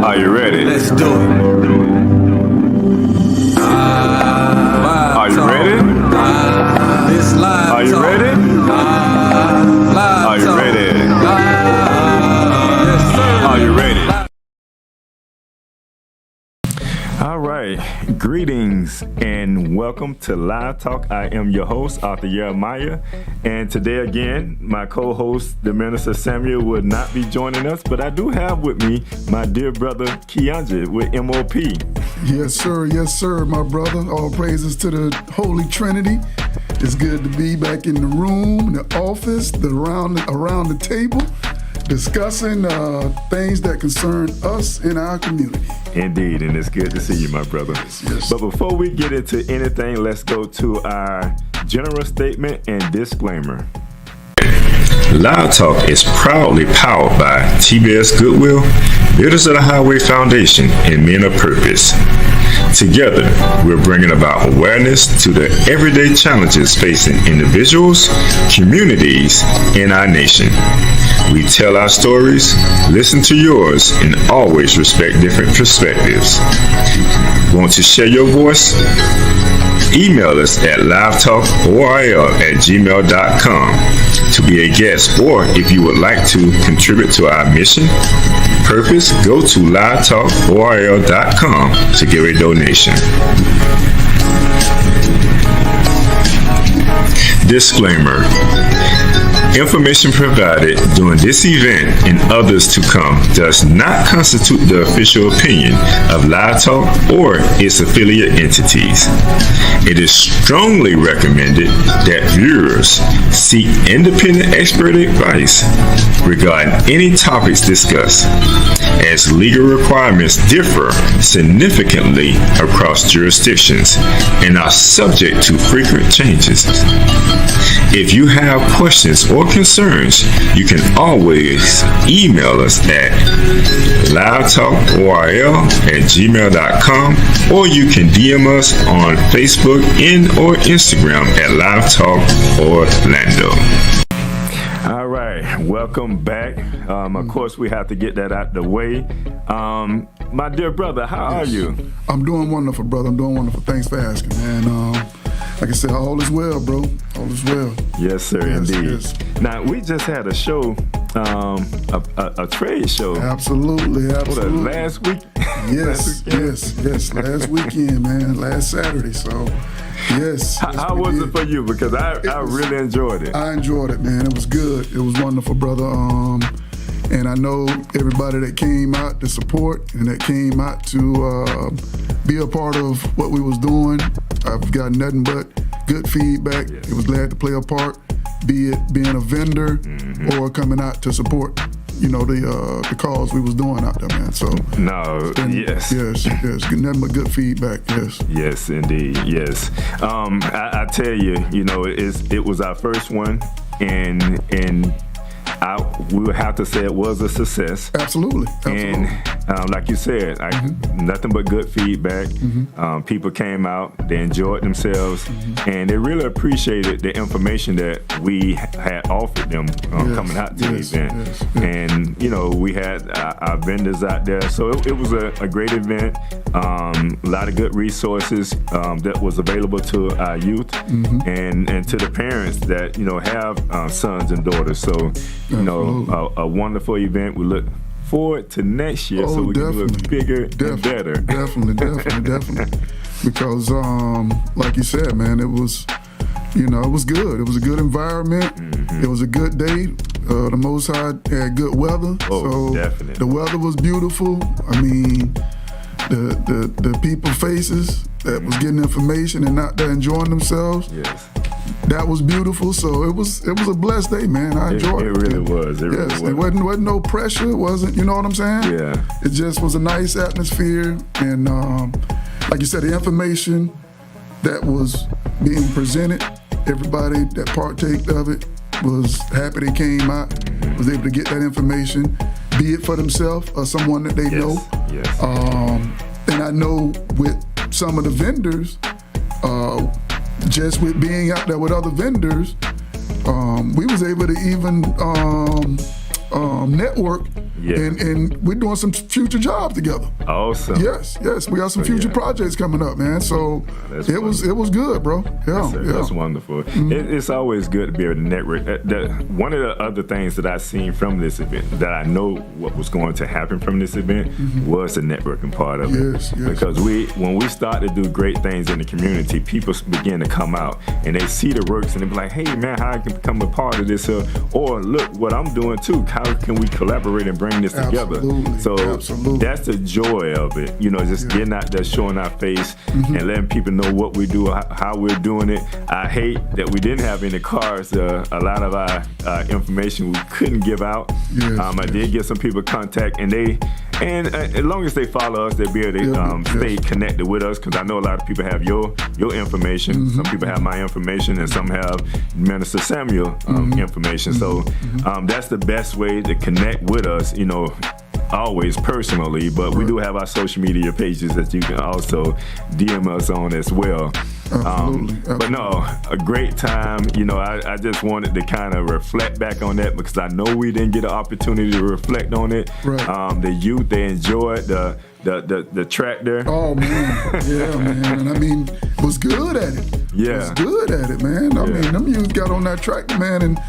Are you ready? Let's do it. Are you ready? This live Are you talk. ready? Live Are you talk. ready? Yes, sir. Are you ready? All right, greetings and welcome to Live Talk. I am your host, Arthur Jeremiah, and today again, my co-host, the Minister Samuel, will not be joining us, but I do have with me my dear brother, Keandre, with MOP. Yes, sir, my brother. All praises to the Holy Trinity. It's good to be back in the room, the office, around the table, discussing things that concern us in our community. Indeed, and it's good to see you, my brother. Yes. But before we get into anything, let's go to our general statement and disclaimer. Live Talk is proudly powered by TBS Goodwill, Builders of the Highway Foundation, and Men of Purpose. Together, we're bringing about awareness to the everyday challenges facing individuals, communities, and our nation. We tell our stories, listen to yours, and always respect different perspectives. Want to share your voice? Email us at livetalkorl@gmail.com to be a guest, or if you would like to contribute to our mission, purpose, go to livetalkorl.com to give a donation. Disclaimer. Information provided during this event and others to come does not constitute the official opinion of Live Talk or its affiliate entities. It is strongly recommended that viewers seek independent expert advice regarding any topics discussed, as legal requirements differ significantly across jurisdictions and are subject to frequent changes. If you have questions or concerns, you can always email us at livetalkorl@gmail.com, or you can DM us on Facebook and or Instagram at Live Talk Orlando. All right, welcome back. Of course, we have to get that out the way. My dear brother, how are you? I'm doing wonderful, brother. I'm doing wonderful. Thanks for asking, man. Like I said, all is well, bro. All is well. Yes, sir, Yes, indeed. yes. Now, we just had a show, a trade show. Absolutely. Last week? Yes. Last weekend, man. Last Saturday. So, yes. How was it for you? Because I really enjoyed it. I enjoyed it, man. It was good. It was wonderful, brother. And I know everybody that came out to support and that came out to be a part of what we was doing. I've got nothing but good feedback. Yes. It was glad to play a part, be it being a vendor or coming out to support, the cause we was doing out there, man. So yes. Yes, nothing but good feedback, yes. Yes, indeed, yes. I tell you, it was our first one, and we would have to say it was a success. Absolutely. And like you said, nothing but good feedback. People came out, they enjoyed themselves, and they really appreciated the information that we had offered them coming out to the event. Yes. And, we had our vendors out there. So it was a great event. A lot of good resources that was available to our youth and to the parents that, have sons and daughters. So, a wonderful event. We look forward to next year so we can do it bigger and better. Definitely. Because, like you said, man, it was good. It was a good environment. It was a good day. The Most High had good weather. So definitely. The weather was beautiful. I mean, the people faces that was getting information and out there enjoying themselves. Yes. That was beautiful. So it was a blessed day, man. I enjoyed it. It really was. It wasn't no pressure. It wasn't, you know what I'm saying? Yeah. It just was a nice atmosphere. And like you said, the information that was being presented, everybody that partaked of it was happy they came out, was able to get that information, be it for themselves or someone that they know. Yes. And I know with some of the vendors, just with being out there with other vendors, we was able to even network Yeah. And we're doing some future jobs together. Awesome. Yes, we got some future projects coming up, man. So it was good, bro. Yeah, That's wonderful. It's always good to be able to network. One of the other things that I seen from this event that I know what was going to happen from this event was the networking part of it. Yes. Because when we start to do great things in the community, people begin to come out and they see the works and they be like, hey man, how I can become a part of this? Or look what I'm doing too. How can we collaborate and bring this together? So that's the joy of it. Just getting out there, showing our face and letting people know what we do, how we're doing it. I hate that we didn't have any cards. A lot of our information we couldn't give out. I did get some people contact and as long as they follow us, they'll be able to stay connected with us, because I know a lot of people have your information. Some people have my information, and some have Minister Samuel information. So that's the best way to connect with us, always personally, but we do have our social media pages that you can also DM us on as well. But no, a great time. I just wanted to kind of reflect back on that, because I know we didn't get an opportunity to reflect on it. Right. The youth, they enjoyed the track there. Oh man, yeah, man. I mean, was good at it. Yeah, was good at it, man. I mean, them youth got on that tractor, man, and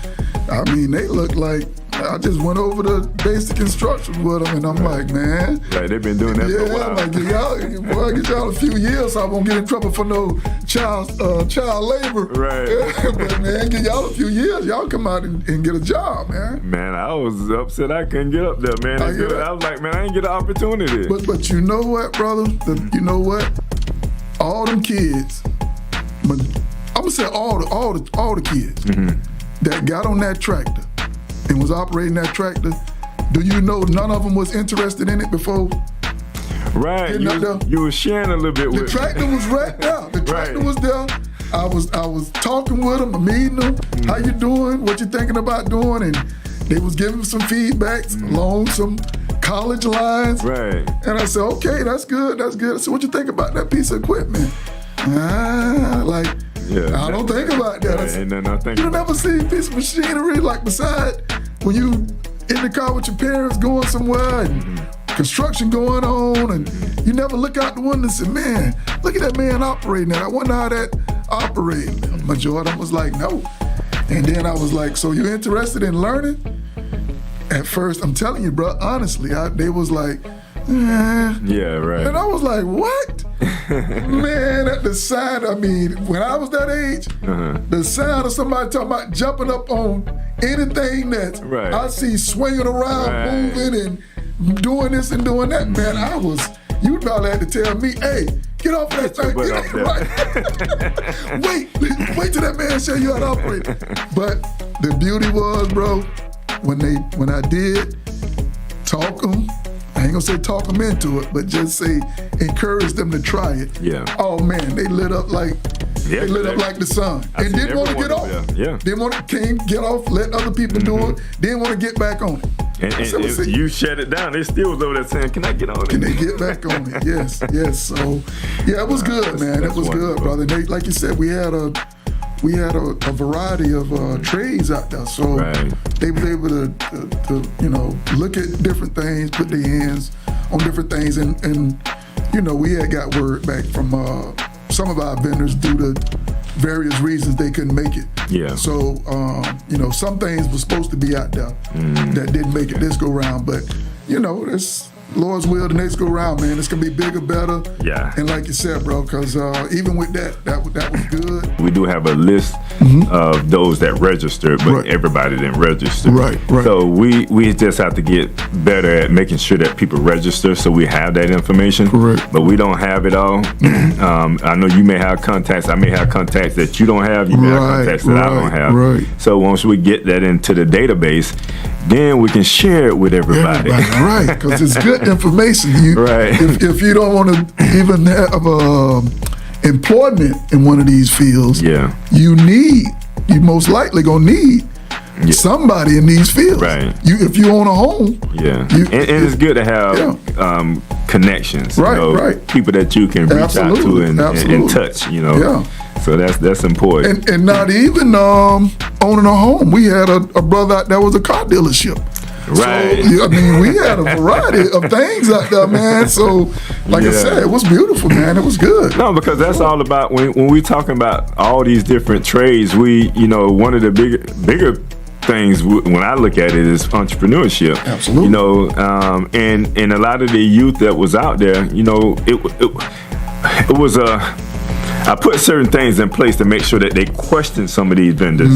I mean, they looked like. I just went over the basic instructions with them, and I'm like, man. Right, they've been doing that for a while. I'm like, get y'all a few years so I won't get in trouble for no child labor. Right. But man, get y'all a few years, y'all come out and get a job, man. Man, I was upset I couldn't get up there, man. I was like, man, I didn't get an opportunity. But you know what, brother? You know what? All them kids, I'm gonna say all the kids that got on that tractor and was operating that tractor, do you know none of them was interested in it before? Right, you were sharing a little bit with me. The tractor was right there. The tractor was there. I was talking with them, meeting them. How you doing? What you thinking about doing? And they was giving some feedbacks along some college lines. Right. And I said, okay, that's good. I said, what you think about that piece of equipment? I don't think about that. I said, you never see a piece of machinery like beside when you in the car with your parents going somewhere and construction going on, and you never look out the window and say, man, look at that man operating that. I wonder how that operates. Majority of them was like, no. And then I was like, so you interested in learning? At first, I'm telling you, bro, honestly, they was like, yeah, right. And I was like, what? Man, at the sound, I mean, when I was that age, the sound of somebody talking about jumping up on anything that I see swinging around, moving and doing this and doing that, man, you probably had to tell me, hey, get off that thing. Wait till that man show you how to operate. But the beauty was, bro, when I did talk them, I ain't gonna say talk them into it, but just say encourage them to try it. Yeah. Oh man, they lit up like the sun. And didn't want to get off. Yeah. Can't get off, let other people do it. Didn't want to get back on it. And you shut it down. They still was over there saying, can I get on it? Can they get back on it? Yes. So yeah, it was good, man. It was good, brother. They, like you said, we had a variety of trades out there, so they were able to look at different things, put their hands on different things, and we had got word back from some of our vendors due to various reasons they couldn't make it. Yeah. So some things were supposed to be out there that didn't make it this go round, but it's Lord's will the next go round, man. It's gonna be bigger, better. Yeah. And like you said, bro, because even with that was good. We do have a list of those that registered, but everybody didn't register. Right. So we just have to get better at making sure that people register, so we have that information. Correct. But we don't have it all. I know you may have contacts. I may have contacts that you don't have. You may have contacts that I don't have. Right. So once we get that into the database, then we can share it with everybody. Right, because it's good information. If you don't want to even have employment in one of these fields, you most likely gonna need somebody in these fields. Right. If you own a home. Yeah. And it's good to have connections. Right. People that you can reach out to and touch. Yeah. So that's important. And not even owning a home. We had a brother out there was a car dealership. Right. So, I mean, we had a variety of things out there, man. So, like I said, it was beautiful, man. It was good. No, because that's all about when we talking about all these different trades. One of the bigger things when I look at it is entrepreneurship. Absolutely. And a lot of the youth that was out there, it was I put certain things in place to make sure that they question some of these vendors.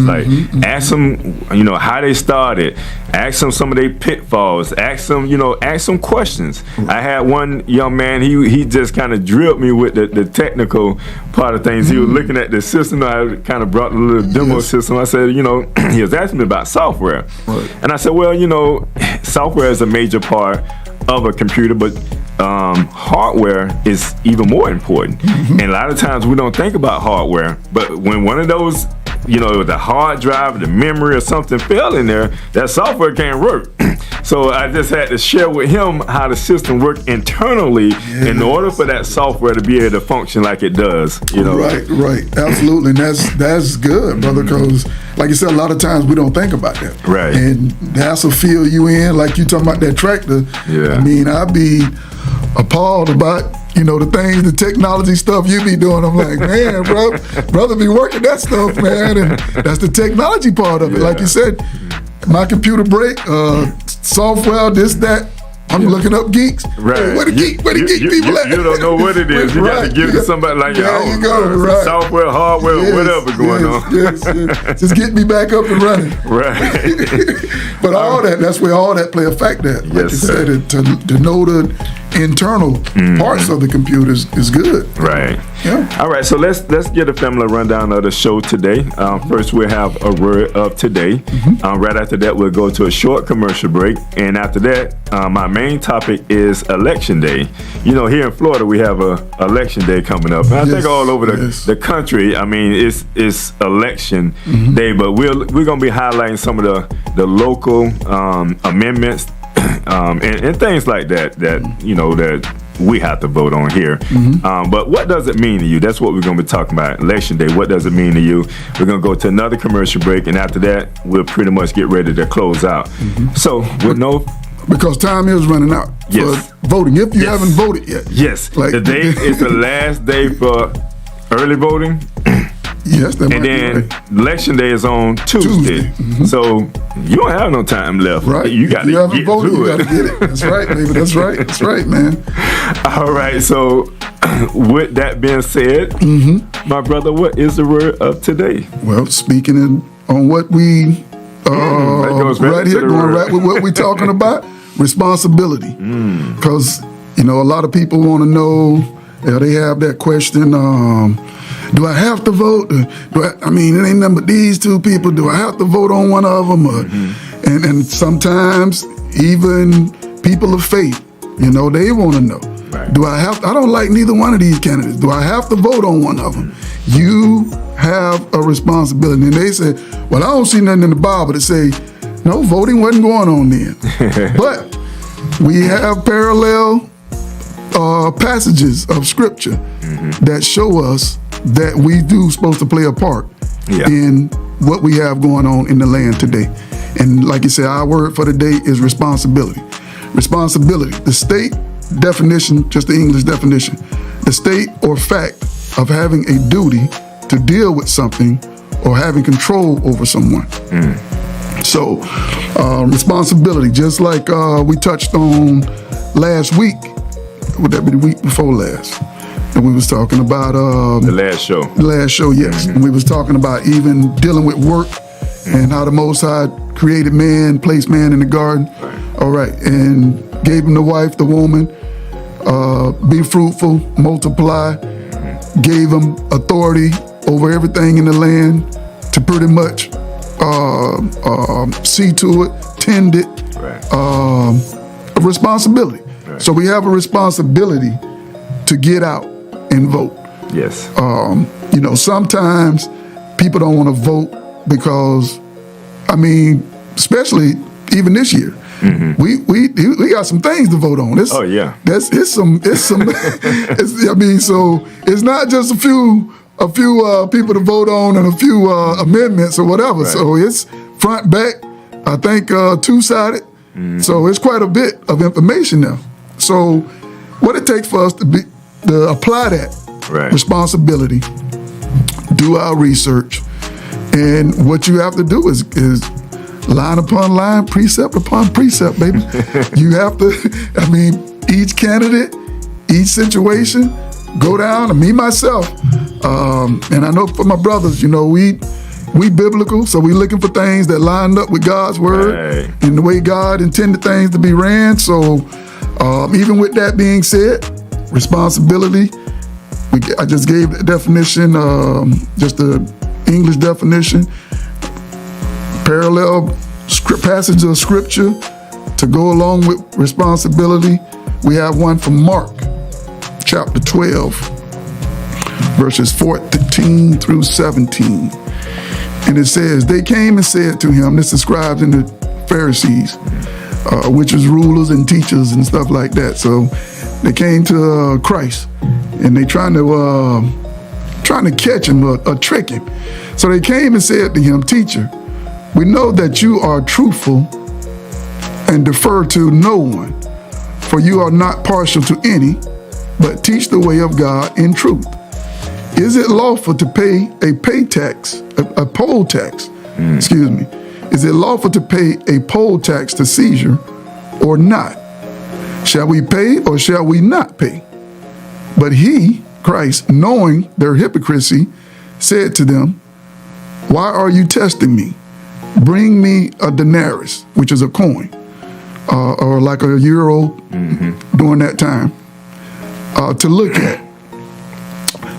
Ask them, how they started. Ask them some of their pitfalls. Ask them questions. I had one young man. He just kind of drilled me with the technical part of things. He was looking at the system. I kind of brought a little demo system. I said, he was asking me about software, and I said, well, software is a major part of a computer, but hardware is even more important. And a lot of times we don't think about hardware, but when one of those, the hard drive, the memory or something fell in there, that software can't work. So I just had to share with him how the system worked internally in order for that software to be able to function like it does. Right, absolutely, and that's good, brother. Because, like you said, a lot of times we don't think about that. Right. And that's will fill you in, like you talking about that tractor. Yeah. I mean, I'd be appalled about the things, the technology stuff you be doing. I'm like, man, brother be working that stuff, man, and that's the technology part of it. Like you said, my computer break, software, this, that. I'm looking up geeks. Right. Hey, where the geek people at? You don't know what it is. You got to give it to somebody like there you go. Right. Software, hardware, whatever going on. Yes. Just get me back up and running. Right. But that's where all that play a factor at. Like Yes, you sir. said, to know the internal parts of the computers is good. Right. Yeah. All right. So let's get a family rundown of the show today. First, we'll have a word of today. Right after that, we'll go to a short commercial break, and after that, my main topic is Election Day. Here in Florida, we have a Election Day coming up. And I think all over the country, I mean, it's Election Day, but we're going to be highlighting some of the local amendments and things like that we have to vote on here. But what does it mean to you? That's what we're going to be talking about. Election Day, what does it mean to you? We're going to go to another commercial break, and after that, we'll pretty much get ready to close out. So, because time is running out for voting. If you haven't voted yet. Yes. Today is the last day for early voting. Yes, that and might then be right. Election Day is on Tuesday. So you don't have no time left. Right. You got to get voted, through you got to get it. That's right, baby. That's right. That's right, man. All right. So with that being said, my brother, what is the word of today? Well, speaking on what we right here, going right with what we're talking about, responsibility. Because a lot of people want to know. They have that question. Do I have to vote? It ain't nothing but these two people. Do I have to vote on one of them? And sometimes even people of faith, they want to know. Right. I don't like neither one of these candidates. Do I have to vote on one of them? You have a responsibility. And they say, well, I don't see nothing in the Bible that say, no, voting wasn't going on then. But we have parallel passages of scripture that show us that we do supposed to play a part in what we have going on in the land today. And like you said, our word for today is responsibility. Responsibility, the state definition, just the English definition, the state or fact of having a duty to deal with something or having control over someone. So responsibility, just like we touched on last week, would that be the week before last? And we was talking about the last show. The last show, yes. And we was talking about even dealing with work and how the Most High created man, placed man in the garden. Right. All right, and gave him the wife, the woman. Be fruitful, multiply. Gave him authority over everything in the land to pretty much see to it, tend it. Right. A responsibility. Right. So we have a responsibility to get out and vote. Yes. Sometimes people don't want to vote because, especially even this year, we got some things to vote on. Oh yeah. It's some. So it's not just a few people to vote on and a few amendments or whatever. Right. So it's front, back. I think two-sided. So it's quite a bit of information now. So what it takes for us to apply that responsibility, do our research, and what you have to do is line upon line, precept upon precept, baby. You have to, each candidate, each situation, go down, and me, myself, and I know for my brothers, we biblical, so we looking for things that line up with God's word and the way God intended things to be ran. So even with that being said, responsibility, I just gave the definition, just the English definition, parallel passage of scripture to go along with responsibility. We have one from Mark, chapter 12, verses 14 through 17. And it says, they came and said to him, this is scribes and the Pharisees, which is rulers and teachers and stuff like that. So they came to Christ, and they trying to catch him or trick him. So they came and said to him, teacher, we know that you are truthful and defer to no one, for you are not partial to any, but teach the way of God in truth. Is it lawful to pay a poll tax? Excuse me. Is it lawful to pay a poll tax to Caesar or not? Shall we pay or shall we not pay? But he, Christ, knowing their hypocrisy, said to them, why are you testing me? Bring me a denarius, which is a coin, or like a euro during that time, to look at.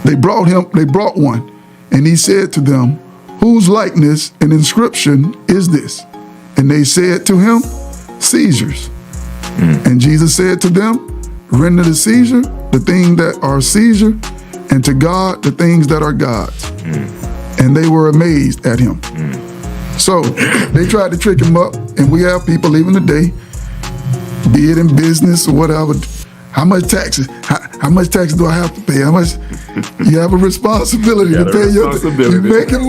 They brought one, and he said to them, whose likeness and inscription is this? And they said to him, Caesar's. And Jesus said to them, render to Caesar the things that are Caesar, and to God the things that are God's. And they were amazed at him. So they tried to trick him up, and we have people even today, be it in business or whatever. How much taxes? How much taxes do I have to pay? How much? You have a responsibility to pay your. You making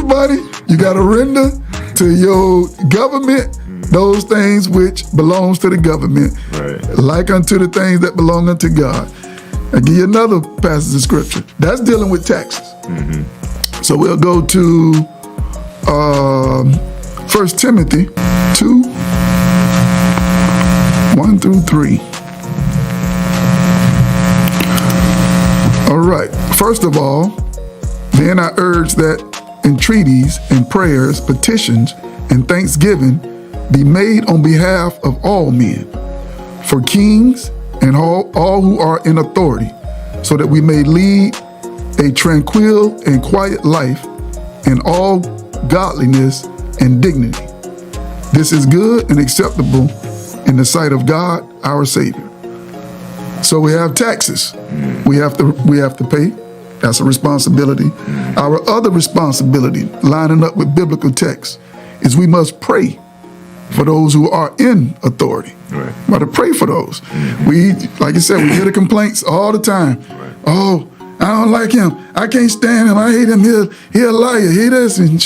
money. You got to render to your government those things which belongs to the government, like unto the things that belong unto God. I'll give you another passage of scripture that's dealing with taxes. So we'll go to 1 Timothy 2, 1 through 3. All right. First of all, then I urge that entreaties and prayers, petitions, and thanksgiving be made on behalf of all men, for kings and all who are in authority, so that we may lead a tranquil and quiet life in all godliness and dignity. This is good and acceptable in the sight of God, our Savior. So we have taxes. We have to pay. That's a responsibility. Our other responsibility, lining up with biblical texts, is we must pray for those who are in authority. We got to pray for those. We, like I said, we hear the complaints all the time. Oh, I don't like him. I can't stand him. I hate him. He a liar. He this and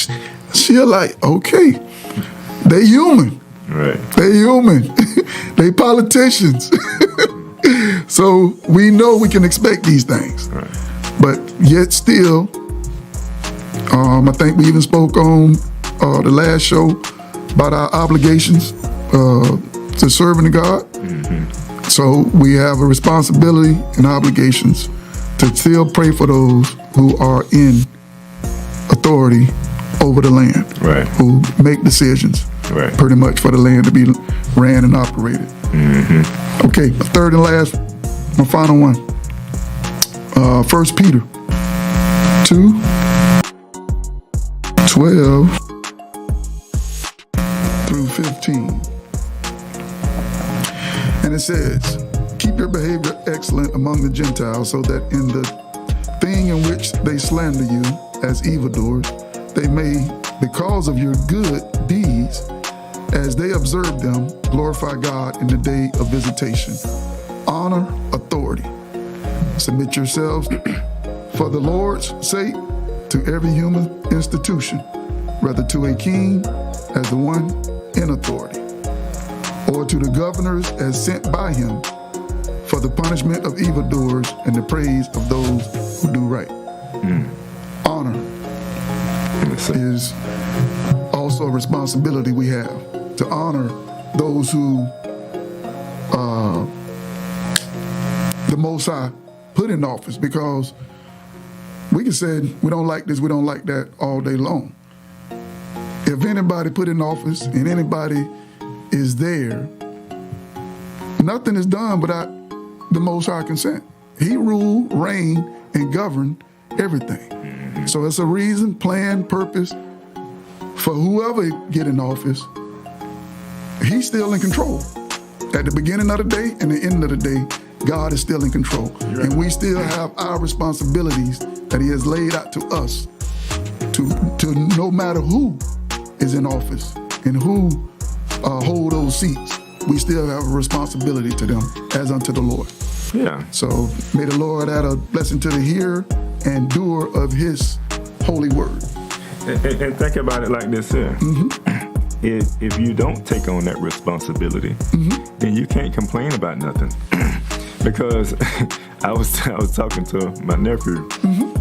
she a liar. Okay, they human. They human. They politicians. So we know we can expect these things. But yet still, I think we even spoke on the last show about our obligations to serving God. So we have a responsibility and obligations to still pray for those who are in authority over the land, who make decisions pretty much for the land to be ran and operated. Okay, third and last, my final one. 1 Peter 2, 12 through 15. And it says, keep your behavior excellent among the Gentiles, so that in the thing in which they slander you as evildoers, they may, because of your good deeds, as they observe them, glorify God in the day of visitation. Honor authority. Submit yourselves for the Lord's sake to every human institution, whether to a king as the one in authority. or to the governors as sent by him for the punishment of evildoers and the praise of those who do right. Honor is also a responsibility we have to honor those who the Most High put in office, because we can say we don't like this, we don't like that all day long. If anybody put in office and anybody is there, nothing is done without the Most High consent. He rule, reign, and govern everything. So it's a reason, plan, purpose for whoever get in office. He's still in control. At the beginning of the day and the end of the day, God is still in control. Right. And we still have our responsibilities that he has laid out to us to no matter who is in office and who hold those seats, we still have a responsibility to them as unto the Lord. Yeah. So may the Lord add a blessing to the hearer and doer of his holy word. And think about it like this here. If you don't take on that responsibility, then you can't complain about nothing. Because I was talking to my nephew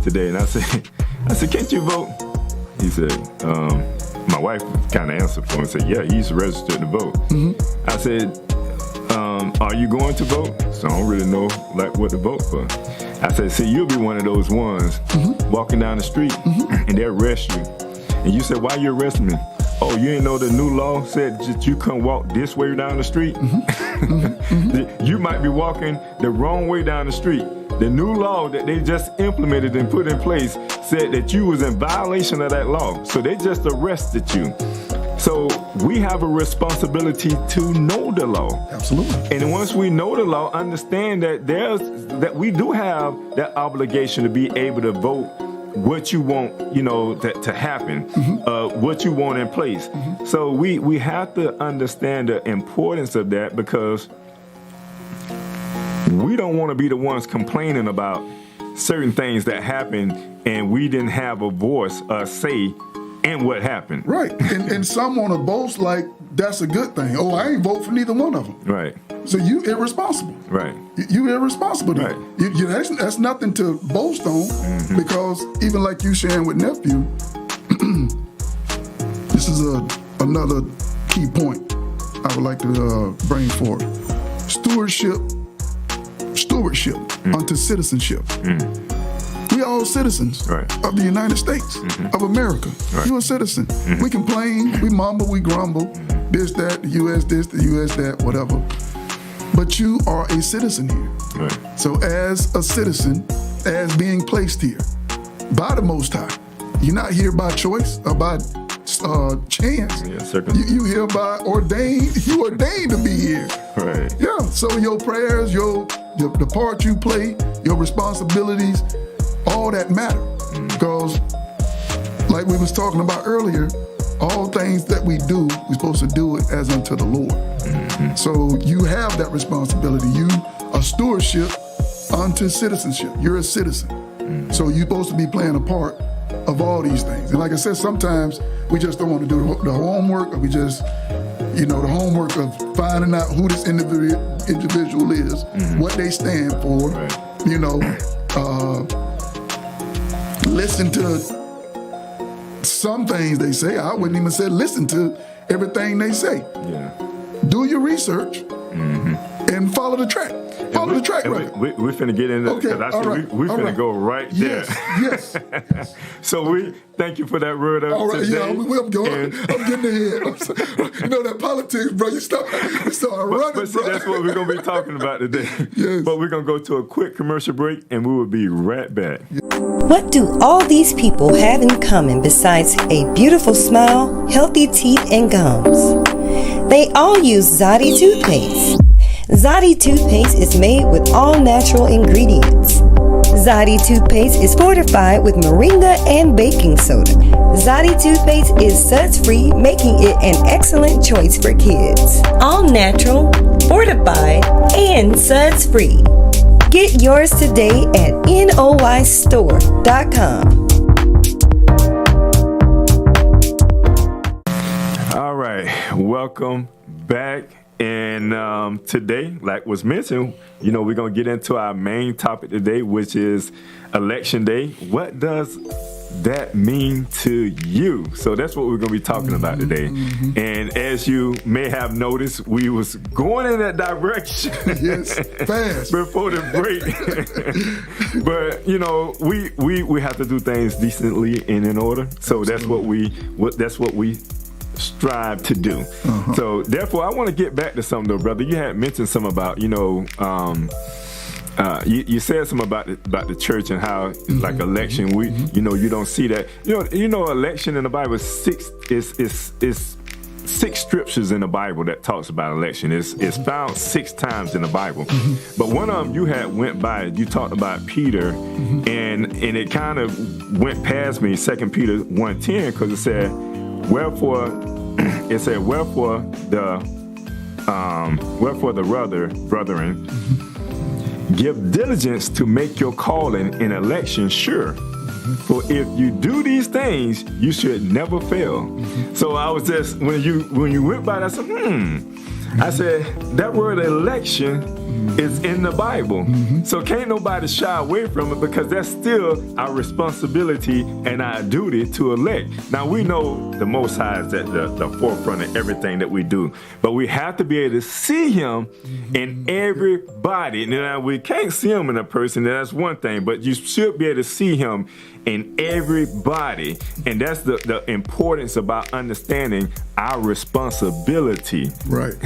today, and I said, can't you vote? He said, my wife kind of answered for him and said, yeah, he's registered to vote. I said, are you going to vote? So I don't really know like what to vote for. I said, see, you'll be one of those ones walking down the street and they'll arrest you. And you said, why you arresting me? Oh, you didn't know the new law said that you couldn't walk this way down the street? You might be walking the wrong way down the street. The new law that they just implemented and put in place said that you was in violation of that law. So they just arrested you. So we have a responsibility to know the law. Absolutely. And once we know the law, understand that we do have that obligation to be able to vote what you want, to happen, what you want in place. So we have to understand the importance of that, because we don't want to be the ones complaining about certain things that happen and we didn't have a voice, a say in what happened. Right. And some want to boast like that's a good thing. Oh, I ain't vote for neither one of them. Right. So you irresponsible. Right. You irresponsible. Right. That's nothing to boast on, because even like you sharing with nephew, this is another key point I would like to bring forward. Stewardship unto citizenship. We all citizens of the United States of America. Right. You're a citizen. We complain, we mumble, we grumble, this, that, the U.S. this, the U.S. that, whatever. But you are a citizen here. Right. So as a citizen, as being placed here by the Most High, you're not here by choice or by chance. Yeah, you hereby ordained. You ordained to be here. Right. Yeah. So your prayers, the part you play, your responsibilities, all that matter. Because, like we was talking about earlier, all things that we do, we're supposed to do it as unto the Lord. So you have that responsibility. You are stewardship unto citizenship. You're a citizen. So you're supposed to be playing a part of all these things. And like I said, sometimes we just don't want to do the homework, or we just, the homework of finding out who this individual is, what they stand for, listen to some things they say. I wouldn't even say listen to everything they say. Yeah. Do your research and follow the track. Follow the track record. We're finna get into that, because I see we're finna go right there. Yes. So we thank you for that word of today. Yeah, I'm getting ahead. That politics, bro. You start running, but see, bro. that's what we're gonna be talking about today. Yes. But we're gonna go to a quick commercial break, and we will be right back. What do all these people have in common besides a beautiful smile, healthy teeth, and gums? They all use Zadi toothpaste. Zadi toothpaste is made with all natural ingredients. Zadi toothpaste is fortified with moringa and baking soda. Zadi toothpaste is suds-free, making it an excellent choice for kids. All natural, fortified, and suds-free. Get yours today at noistore.com. All right, welcome back. And today, like was mentioned, we're going to get into our main topic today, which is Election Day. What does that mean to you? So that's what we're going to be talking about today. And as you may have noticed, we was going in that direction. Yes, fast. Before the break. But, we have to do things decently and in order. So that's what we strive to do. So therefore, I want to get back to something though, brother. You had mentioned some about, you said something about the church and how like election, you don't see that. Election in the Bible is six scriptures in the Bible that talks about election. It's found 6 times in the Bible. But one of them you had went by, you talked about Peter, and it kind of went past me, 2 Peter 1:10, because it said, wherefore the brethren, give diligence to make your calling in election sure. For if you do these things, you should never fail. So I was just, when you went by that, I said, that word election is in the Bible. So can't nobody shy away from it, because that's still our responsibility and our duty to elect. Now we know the Most High is at the forefront of everything that we do, but we have to be able to see Him in everybody. Now we can't see Him in a person, that's one thing, but you should be able to see Him in everybody. And that's the importance about understanding our responsibility. Right.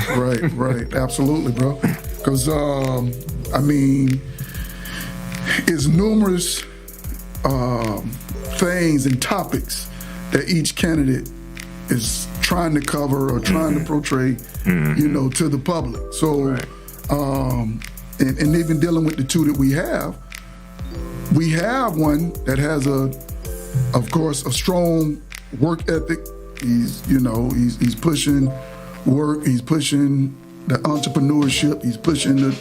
Absolutely, bro. Because, it's numerous things and topics that each candidate is trying to cover or trying to portray, to the public. So, and even dealing with the two that we have one that has of course, a strong work ethic. He's pushing work. He's pushing the entrepreneurship. He's pushing the,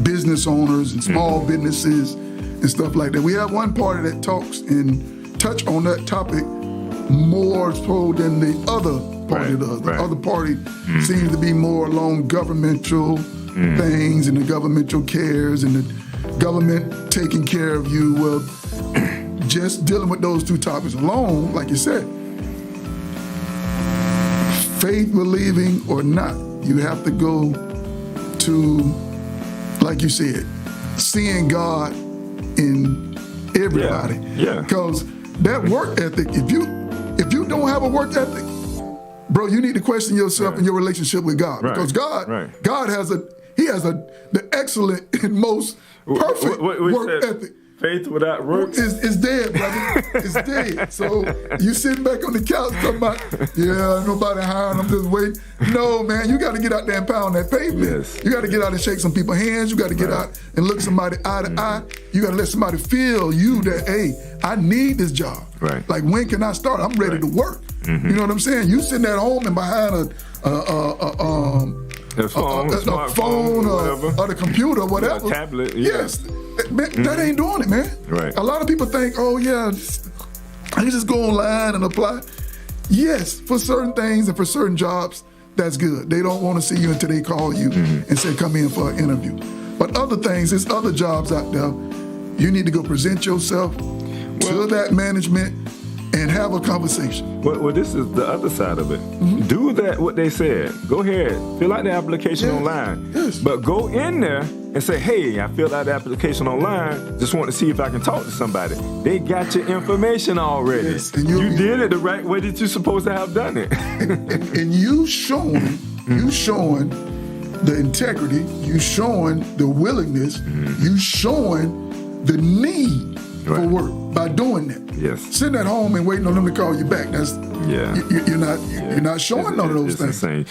business owners and small businesses and stuff like that. We have one party that talks and touch on that topic more so than the other party does. The other party seems to be more along governmental things and the governmental cares and the government taking care of you. Well, just dealing with those two topics alone, like you said, faith believing or not, you have to go to, like you said, seeing God in everybody. Yeah. Because that work ethic, if you don't have a work ethic, bro, you need to question yourself and your relationship with God. Because God has the excellent and most perfect work ethic. Faith without works is dead, brother. It's dead. So you sitting back on the couch talking about, nobody hiring, I'm just waiting. No, man, you got to get out there and pound that pavement. Yes. You got to get out and shake some people's hands. You got to get out and look somebody eye to eye. You got to let somebody feel you that, hey, I need this job. Right. Like, when can I start? I'm ready to work. You know what I'm saying? You sitting at home and behind a phone or the computer or whatever. A tablet, Yes. That ain't doing it, man. Right. A lot of people think, I can just go online and apply. Yes, for certain things and for certain jobs, that's good. They don't want to see you until they call you and say, come in for an interview. But other things, there's other jobs out there. You need to go present yourself to that management and have a conversation. Well, this is the other side of it. Do that, what they said. Go ahead, fill out the application online. Yes. But go in there and say, hey, I filled out the application online, just want to see if I can talk to somebody. They got your information already. Yes, and you did it the right way that you're supposed to have done it. and you showing the integrity, you showing the willingness, you showing the need for work by doing that. Yes. Sitting at home and waiting on them to call you back. That's you're not showing none of those things. Insane.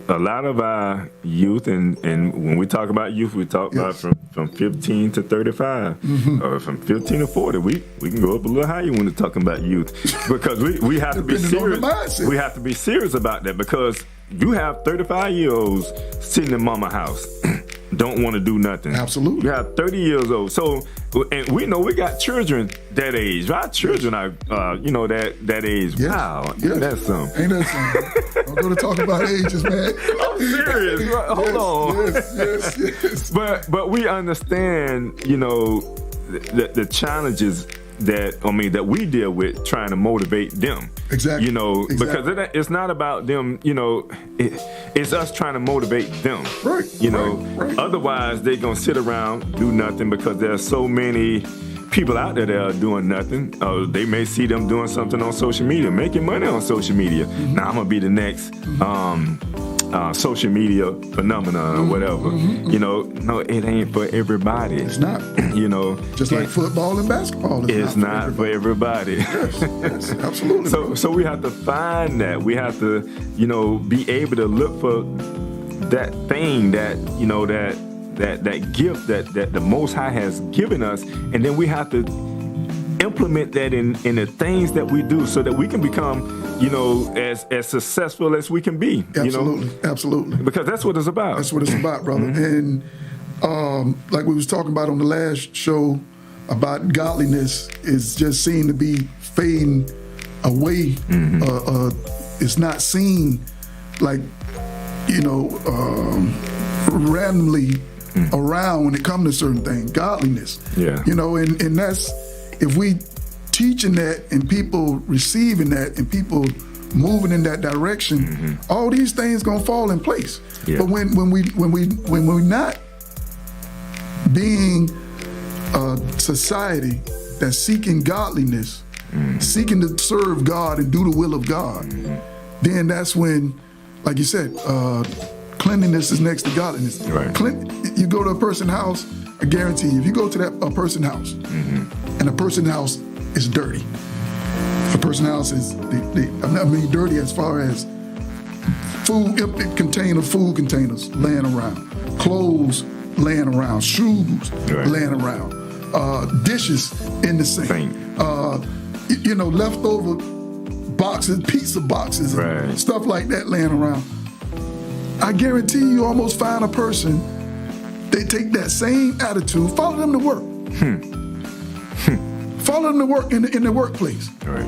A lot of our youth, and when we talk about youth, we talk about from 15 to 35, or from 15 to 40. We can go up a little higher when we're talking about youth, because we have to be serious. We have to be serious about that, because you have 35-year-olds sitting in mama house. don't want to do nothing. Absolutely. You have 30 years old. So, and we know we got children that age. Our children are, that age. Yes. Wow, Yes. ain't that something? Ain't that something? I'm going to talk about ages, man. I'm serious. Hold on. Yes. But we understand, the challenges that we deal with trying to motivate them. Exactly. Because it's not about them, it's us trying to motivate them. Right. Right. Otherwise they're going to sit around, do nothing, because there are so many people out there that are doing nothing. They may see them doing something on social media, making money on social media. Mm-hmm. Now I'm going to be the next social media phenomenon or whatever. No, it ain't for everybody. It's not. Just like football and basketball. It's not for everybody. Yes, absolutely. So we have to find that. We have to, be able to look for that thing that gift that the Most High has given us, and then we have to implement that in the things that we do, so that we can become, as successful as we can be. Absolutely. Because that's what it's about. That's what it's about, brother. Mm-hmm. And like we was talking about on the last show about godliness, is just seen to be fading away. Mm-hmm. It's not seen like randomly around when it comes to certain things. Godliness. Yeah. And that's, if we teaching that and people receiving that and people moving in that direction, all these things gonna fall in place. Yeah. But when we're not being a society that's seeking godliness, seeking to serve God and do the will of God, then that's when, like you said, cleanliness is next to godliness. Right. You go to a person's house, I guarantee you, if you go to a person's house and a person's house is dirty, a person's house is, dirty as far as empty food containers laying around, clothes laying around, shoes laying around, dishes in the sink, leftover boxes, pizza boxes, and stuff like that laying around. I guarantee you almost find a person, they take that same attitude, follow them to work. Follow them to work in the workplace. Right.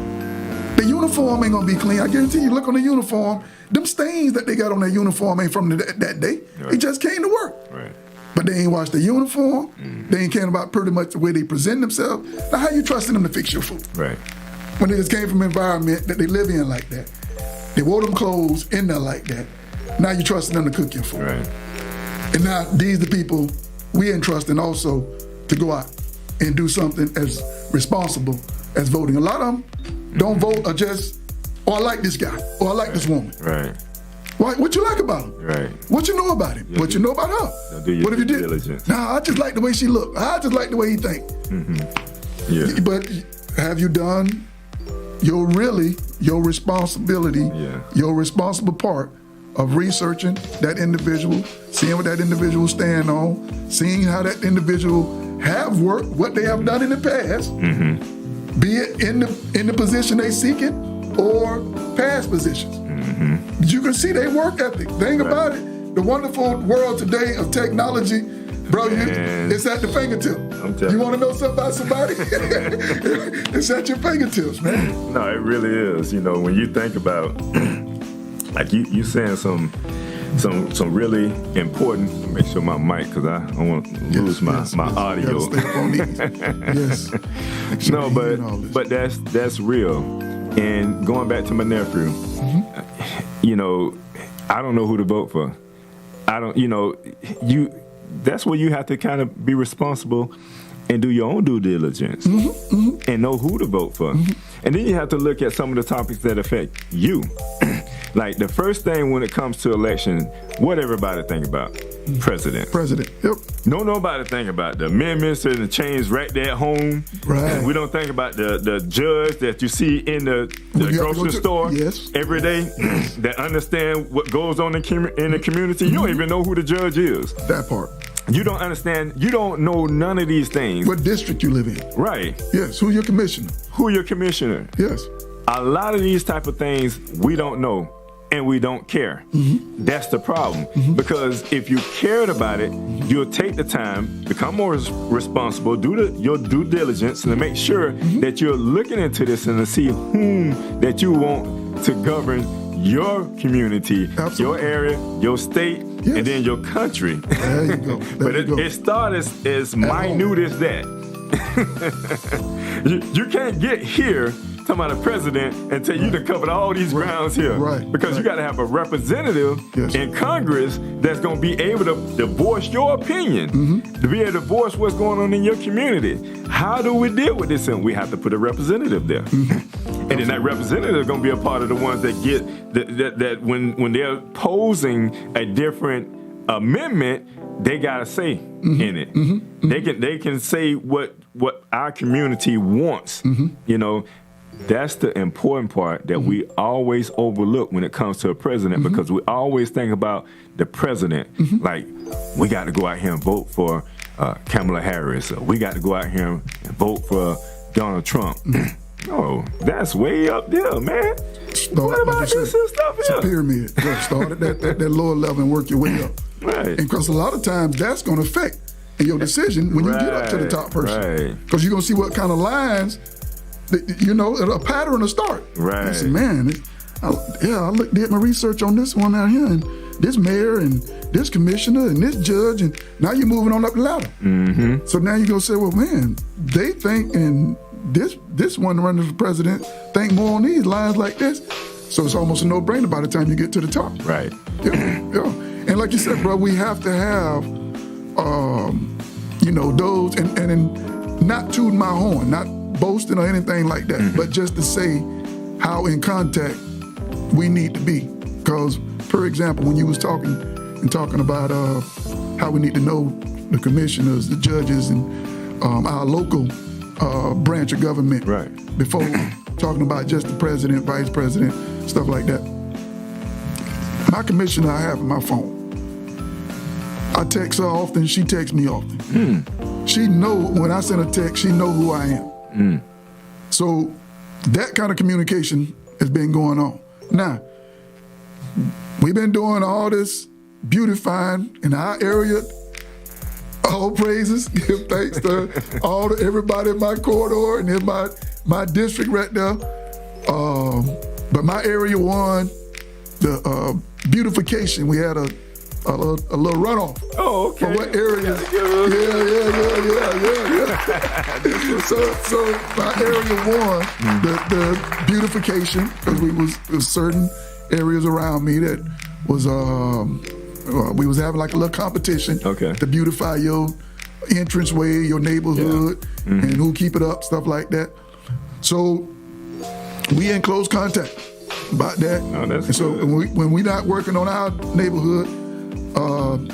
The uniform ain't gonna be clean. I guarantee you, look on the uniform, them stains that they got on their uniform ain't from that day. They just came to work. Right. But they ain't washed their uniform. They ain't caring about pretty much the way they present themselves. Now, how you trusting them to fix your food? Right. When they just came from an environment that they live in like that. They wore them clothes in there like that. Now you trusting them to cook your food. Right. And now these the people we entrusting also to go out and do something as responsible as voting. A lot of them don't vote or just, I like this guy, or I like this woman. Right. What you like about him? Right. What you know about him? What you know about her? Do your What have you due did? diligence. Nah, I just like the way she look. I just like the way he think. Yeah. But have you done your responsibility, your responsible part of researching that individual, seeing what that individual stand on, seeing how that individual have worked, what they have done in the past, be it in the position they seeking or past positions. You can see their work ethic. The thing about it, the wonderful world today of technology, bro, it's at the fingertip. You want to know something about somebody? It's at your fingertips, man. No, it really is. When you think about, like you saying some really important. Make sure my mic, because I don't want to lose my audio. Stay up on these. Yes. No, but that's real. And going back to my nephew, I don't know who to vote for. I don't. That's where you have to kind of be responsible and do your own due diligence and know who to vote for. And then you have to look at some of the topics that affect you. Like the first thing when it comes to election, what everybody think about? President. Yep. Don't nobody think about the amendments and the change right there at home. Right. We don't think about the judge that you see in the grocery store every day that understand what goes on in the community. You don't even know who the judge is. That part. You don't understand. You don't know none of these things. What district you live in. Right. Yes. Who your commissioner. Who your commissioner. Yes. A lot of these type of things we don't know. and we don't care. That's the problem. Because if you cared about it, you'll take the time, become more responsible, do your due diligence, and to make sure that you're looking into this and to see whom that you want to govern your community, your area, your state, and then your country. There you go. But it starts as minute as that. you can't get here talking about a president until you done covered all these grounds here. Right. Because you got to have a representative in Congress that's going to be able to voice your opinion, to be able to voice what's going on in your community. How do we deal with this? And we have to put a representative there. And then that representative is going to be a part of the ones that get that when they're posing a different amendment, they got a say in it. They can say what our community wants. You know, that's the important part that we always overlook when it comes to a president, because we always think about the president like, we got to go out here and vote for Kamala Harris, or we got to go out here and vote for Donald Trump. Oh, that's way up there, man. What about this and stuff here? It's a pyramid. Just start at that lower level and work your way up. Right. And because a lot of times that's going to affect your decision when you get up to the top person. Because you're going to see what kind of lines, a pattern will start. Right. I said, man, I did my research on this one out here, and this mayor and this commissioner and this judge, and now you're moving on up the ladder. So now you're going to say, well, man, they think, and this one running for president think more on these lines like this. So it's almost a no-brainer by the time you get to the top. Right. Yeah. And like you said, bro, we have to have, those, and not tooting my horn, not boasting or anything like that, but just to say how in contact we need to be. Because, for example, when you was talking about how we need to know the commissioners, the judges, and our local branch of government, before talking about just the president, vice president, stuff like that. My commissioner I have on my phone. I text her often, she texts me often. She know when I send a text, she know who I am. So that kind of communication has been going on. Now, we've been doing all this beautifying in our area. All praises, give thanks to everybody in my corridor and in my district right there. But my area won the beautification. We had a little runoff. Oh, okay. For what area? Yeah. So my area won the beautification, because we was certain areas around me that was we was having like a little competition to beautify your entranceway, your neighborhood, and who keep it up, stuff like that. So we in close contact about that. Oh, that's and so when we not working on our neighborhood,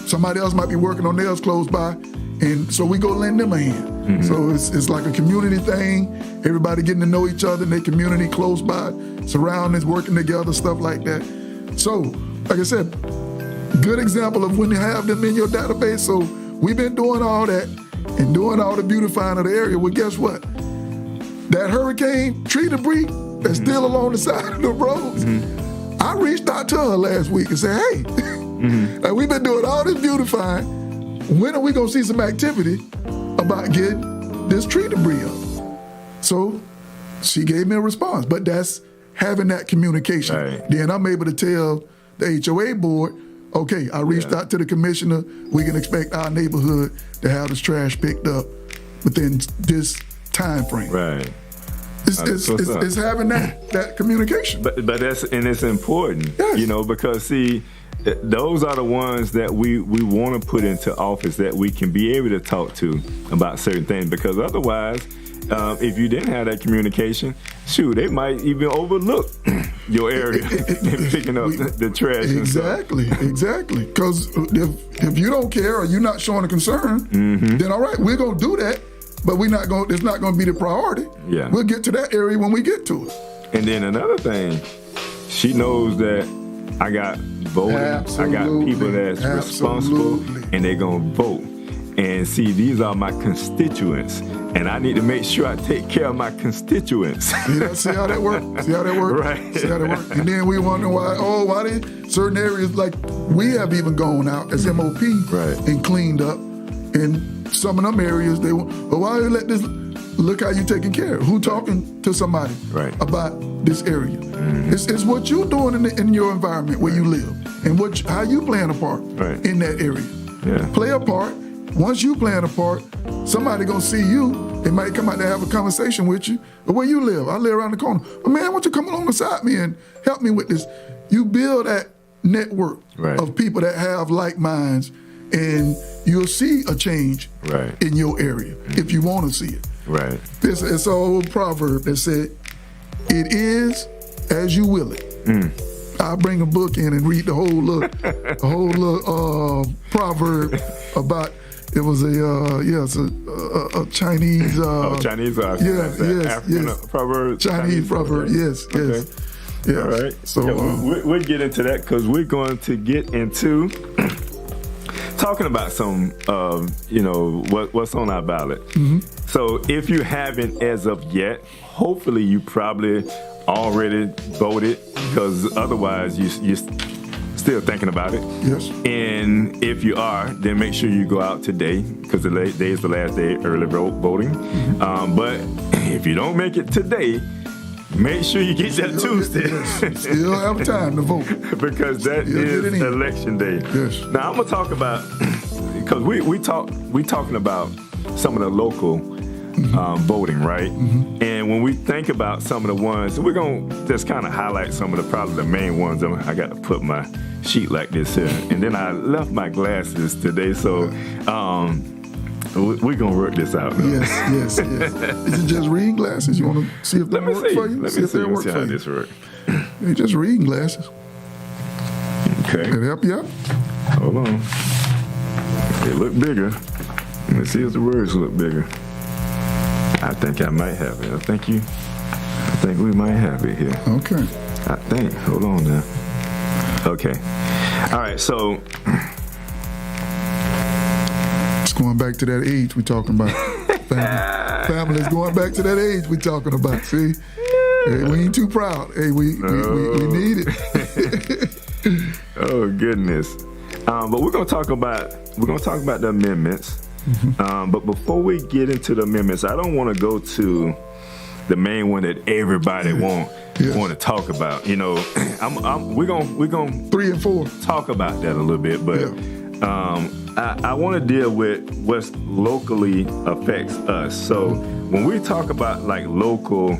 somebody else might be working on theirs close by, and so we go lend them a hand. So it's like a community thing. Everybody getting to know each other in their community close by, surroundings, working together, stuff like that. So, like I said, good example of when you have them in your database. So we've been doing all that and doing all the beautifying of the area. Well, guess what? That hurricane tree debris that's still along the side of the roads, I reached out to her last week and said, hey, like, we've been doing all this beautifying. When are we going to see some activity about getting this tree debris up? So she gave me a response, but that's having that communication. Right. Then I'm able to tell the HOA board, okay, I reached out to the commissioner. We can expect our neighborhood to have this trash picked up within this time frame. Right. It's having that communication. But it's important, because see, those are the ones that we want to put into office, that we can be able to talk to about certain things, because otherwise, if you didn't have that communication, they might even overlook your area and picking up the trash. Exactly. Because if you don't care or you're not showing a concern, then all right, we're gonna do that, but it's not gonna be the priority. Yeah. We'll get to that area when we get to it. And then another thing, she knows that I got voting. I got people that's responsible, and they're gonna vote. and see, these are my constituents, and I need to make sure I take care of my constituents. See how that works? See how that works? Right. See how that works? And then we wonder why did certain areas, like we have even gone out as MOP Right. and cleaned up. And some of them areas, why you let this, look how you taking care of. Who talking to somebody Right. about this area? It's what you're doing in your environment where you live, and how you playing a part Right. in that area. Yeah. Play a part. Once you playing a part, somebody gonna see you. They might come out there have a conversation with you. But where you live? I live around the corner. Oh, man, why don't you come along beside me and help me with this? You build that network Right. of people that have like minds, and you'll see a change Right. in your area if you want to see it. Right. It's an old proverb that said, "It is as you will it." I'll bring a book in and read the whole little proverb about. It was a Chinese. Chinese. Yes. Proverb. Chinese proverb. Yes. Okay. Yes. All right. So we'll get into that because we're going to get into talking about some, what's on our ballot. So if you haven't as of yet, hopefully you probably already voted, because otherwise you're still thinking about it. Yes. And if you are, then make sure you go out today, because today is the last day early voting. But if you don't make it today, make sure you get that Tuesday. Yes. Still have time to vote. Because that You'll get it is in. election day. Yes. Now I'm gonna talk about, because we talking about some of the local voting, right? And when we think about some of the ones, we're gonna just kind of highlight some of the main ones. I got to put my sheet like this here, and then I left my glasses today, so we're gonna work this out. Though. Yes. Is it just reading glasses? You want to see if they work for you? Let me see work how for you. this works. They're just reading glasses. Okay. Can it help you out? Hold on. They look bigger. Let's see if the words look bigger. I think I might have it. I think we might have it here. Okay. I think. Hold on now. Okay. All right. So It's going back to that age we're talking about. Family's going back to that age we're talking about. See? Hey, we ain't too proud. Hey, we need it. oh goodness. But we're gonna talk about the amendments. But before we get into the amendments, I don't want to go to the main one that everybody want to talk about. We're gonna 3 and 4 talk about that a little bit, but I want to deal with what locally affects us. So when we talk about like local,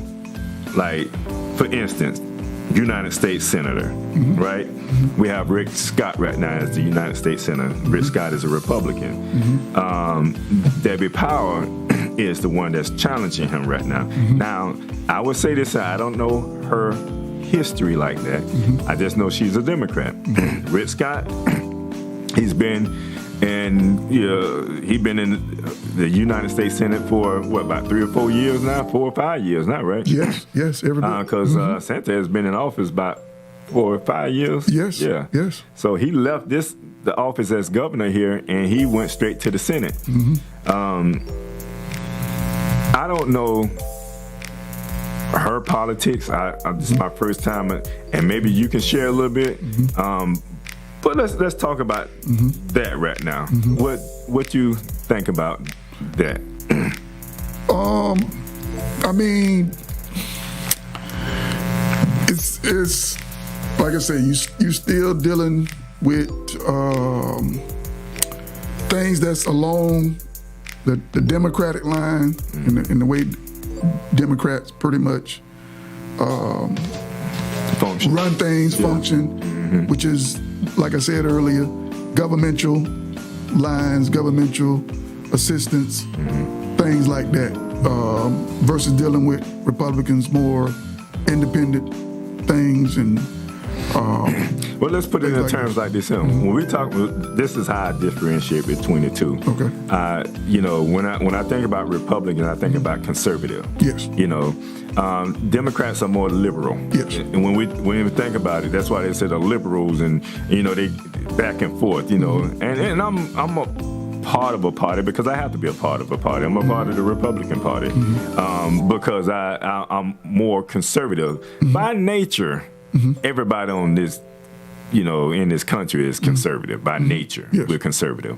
like for instance, United States Senator, right? We have Rick Scott right now as the United States Senator. Rick Scott is a Republican. Debbie Power is the one that's challenging him right now. Now, I would say this, I don't know her history like that. I just know she's a Democrat. Rick Scott, he's been in the United States Senate for about 3 or 4 years now, 4 or 5 years now, right? Yes, everybody. Because Santa has been in office about 4 or 5 years. Yes. Yeah. Yes. So he left the office as governor here, and he went straight to the Senate. I don't know her politics. This is my first time, and maybe you can share a little bit. But let's talk about that right now. What you think about that? I mean, it's like I say, you still dealing with things that's along the Democratic line and the way Democrats pretty much run things, function, which is, like I said earlier, governmental lines, governmental assistance, things like that, versus dealing with Republicans more independent things and. Well, let's put it in terms like this. When we talk, this is how I differentiate between the two. Okay. When I think about Republican, I think about conservative. Yes. Democrats are more liberal. Yes. And when we think about it, that's why they say the liberals, and they back and forth. And I'm a part of a party because I have to be a part of a party. I'm a part of the Republican Party because I'm more conservative. By nature, everybody on this, in this country is conservative. By nature, Yes. we're conservative.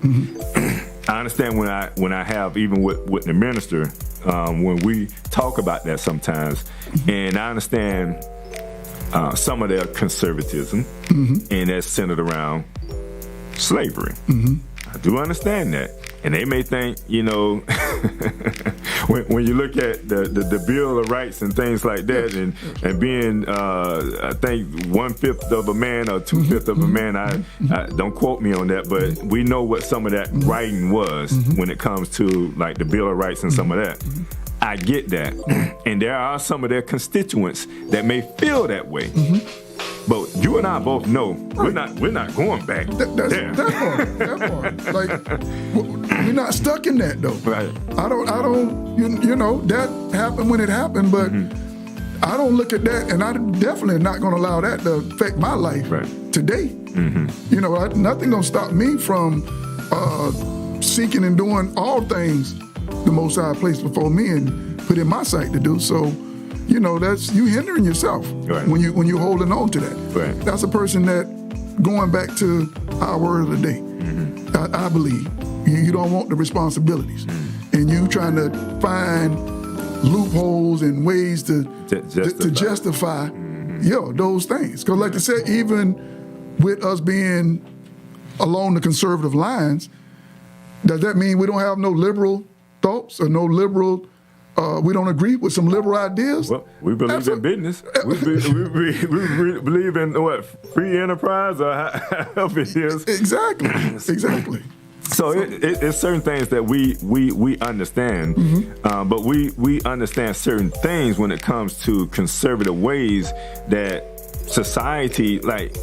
I understand when I have, even with the minister, when we talk about that sometimes, and I understand some of their conservatism, and that's centered around slavery. I do understand that. And they may think, when you look at the Bill of Rights and things like that, and being, I think 1/5 of a man or 2/5 of a man, I don't quote me on that, but we know what some of that writing was when it comes to like the Bill of Rights and some of that. I get that. And there are some of their constituents that may feel that way. But you and I both know we're not going back there. That part. Like, we're not stuck in that though. Right. I don't. That happened when it happened, but I don't look at that, and I'm definitely not going to allow that to affect my life today. Nothing going to stop me from seeking and doing all things the Most High placed before me and put in my sight to do. So, that's you hindering yourself when you're holding on to that. Right. That's a person that, going back to our word of the day, I believe you don't want the responsibilities, and you trying to find loopholes and ways to justify those things. Because like I said, even with us being along the conservative lines, does that mean we don't have no liberal thoughts or no liberal? We don't agree with some liberal ideas. Well, we believe in business. We believe in what, free enterprise or however it is. Exactly. So it's certain things that we understand, but we understand certain things when it comes to conservative ways that society, like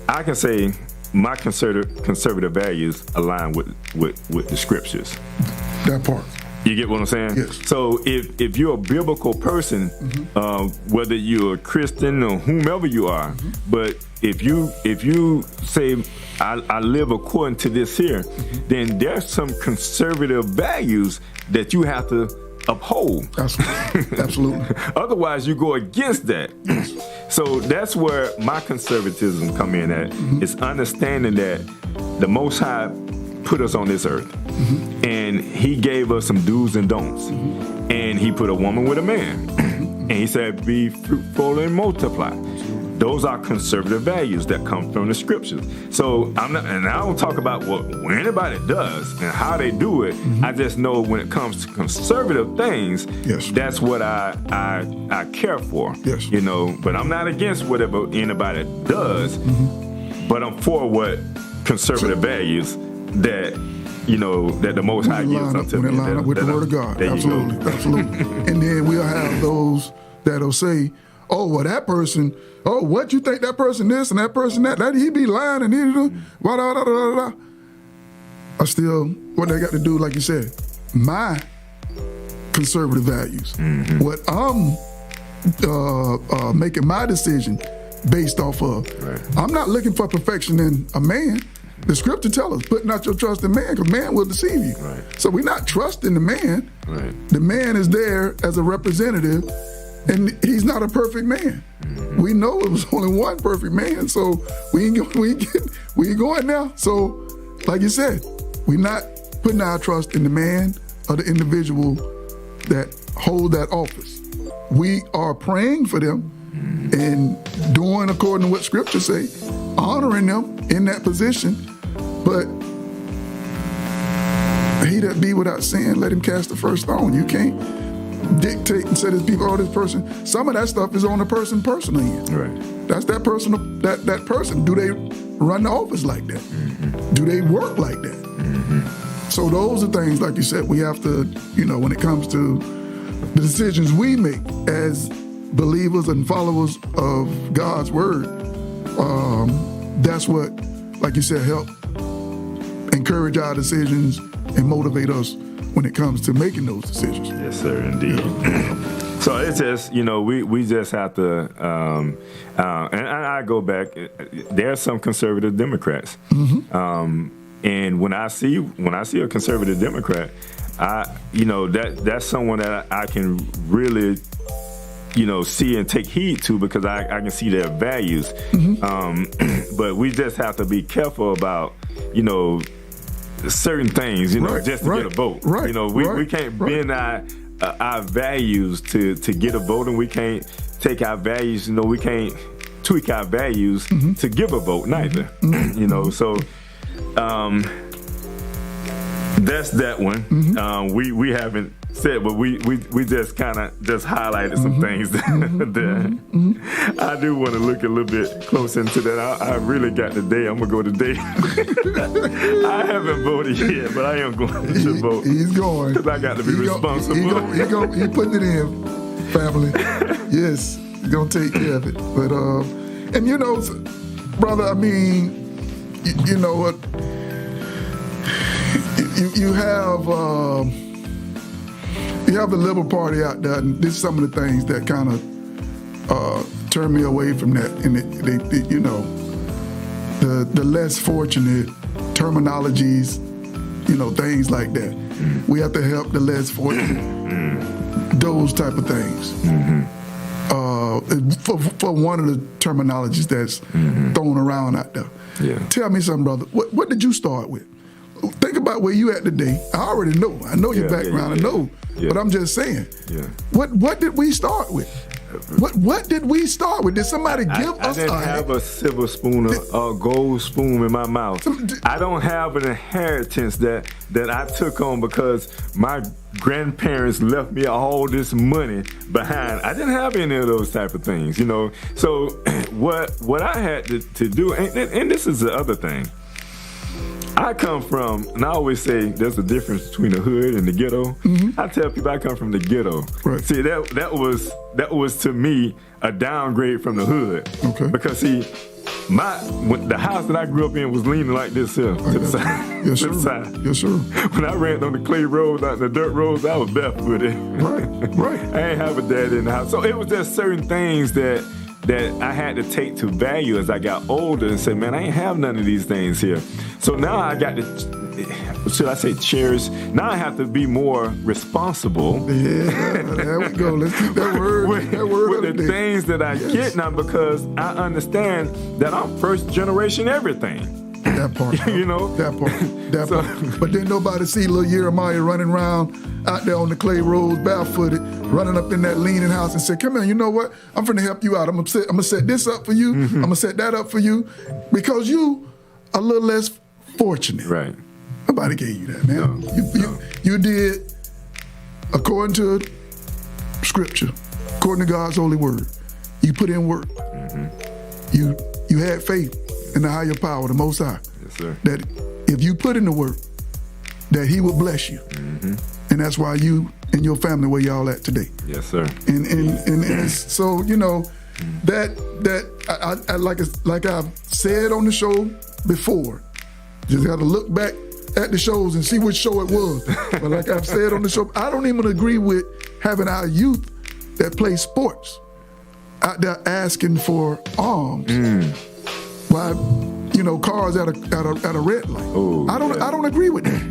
I can say, my conservative values align with the scriptures. That part. You get what I'm saying? Yes. So if you're a biblical person, whether you're a Christian or whomever you are, but if you say I live according to this here, then there's some conservative values that you have to uphold. Absolutely. Otherwise, you go against that. So that's where my conservatism come in at. Is understanding that the Most High put us on this earth, and He gave us some do's and don'ts, and He put a woman with a man, and He said, "Be fruitful and multiply." Those are conservative values that come from the scriptures. So I don't talk about what anybody does and how they do it. I just know when it comes to conservative things, that's what I care for. Yes. But I'm not against whatever anybody does, but I'm for what conservative values that that the Most High gives unto me. When it line up with the Word of God. Absolutely. And then we'll have those that'll say, "Oh, well, that person. Oh, what you think that person this and that person that? That he be lying and he do blah blah blah blah blah." I still, what they got to do, like you said, my conservative values. What I'm making my decision based off of. Right. I'm not looking for perfection in a man. The scripture tells us, put not your trust in man, because man will deceive you. Right. So we're not trusting the man. Right. The man is there as a representative, and he's not a perfect man. We know it was only one perfect man, so we ain't going now. So, like you said, we're not putting our trust in the man or the individual that hold that office. We are praying for them and doing according to what scripture say, honoring them in that position. But he that be without sin, let him cast the first stone. You can't dictate and say to people, "Oh, this person." Some of that stuff is on the person personally. Right. That's that person. That person. Do they run the office like that? Do they work like that? So those are things, like you said, we have to, when it comes to the decisions we make as believers and followers of God's word, that's what, like you said, help encourage our decisions and motivate us when it comes to making those decisions. Yes, sir, indeed. So it's just, we just have to, and I go back, there are some conservative Democrats, And when I see a conservative Democrat, that's someone that I can really, see and take heed to, because I can see their values. But we just have to be careful about, certain things, just to get a vote. We can't bend our values to get a vote, and we can't take our values, we can't tweak our values to give a vote neither. So that's that one. We haven't said, but we just kind of just highlighted some things that I do want to look a little bit closer into that. I really got today. I'm gonna go today. I haven't voted yet, but I am going to vote. He's going, because I got to be responsible. He putting it in, family. Yes, he's gonna take care of it. But and brother, I mean, you know what? You have the Liberal Party out there, and this is some of the things that kind of turn me away from that. And the less fortunate terminologies, things like that. We have to help the less fortunate. Those type of things. For one of the terminologies that's thrown around out there. Yeah. Tell me something, brother. What did you start with? Think about where you at today. I already know. I know your background. I know. Yeah. But I'm just saying. Yeah. What did we start with? What did we start with? Did somebody give us? I didn't have a silver spoon or a gold spoon in my mouth. I don't have an inheritance that I took on because my grandparents left me all this money behind. I didn't have any of those type of things, So what I had to do, and this is the other thing. I come from, and I always say there's a difference between the hood and the ghetto. I tell people I come from the ghetto. Right. See, that was to me a downgrade from the hood. Okay. Because see, the house that I grew up in was leaning like this here to the side. Yes, to sir. the side. Yes, sir. When I ran on the clay roads, out the dirt roads, I was barefooted. Right. I ain't have a dad in the house, so it was just certain things that I had to take to value as I got older and say, man, I ain't have none of these things here. So now I got to, should I say cherish? Now I have to be more responsible. Yeah, there we go. Let's keep that word. with the things that I get now, because I understand that I'm first generation everything. That part. That part. But then nobody see little Jeremiah running around out there on the clay roads, barefooted, running up in that leaning house and say, come here, you know what? I'm finna help you out. I'm gonna set this up for you. I'm gonna set that up for you, because you a little less fortunate. Right. Nobody gave you that, man. You did according to Scripture, according to God's holy word. You put in work. You had faith in the higher power, the Most High. Yes, sir. That if you put in the work, that He will bless you. And that's why you and your family where y'all at today. Yes, sir. And so, that I like I've said on the show before, just got to look back at the shows and see which show it was. But like I've said on the show, I don't even agree with having our youth that play sports out there asking for arms. Why, cars at a red light. Oh, I don't agree with that.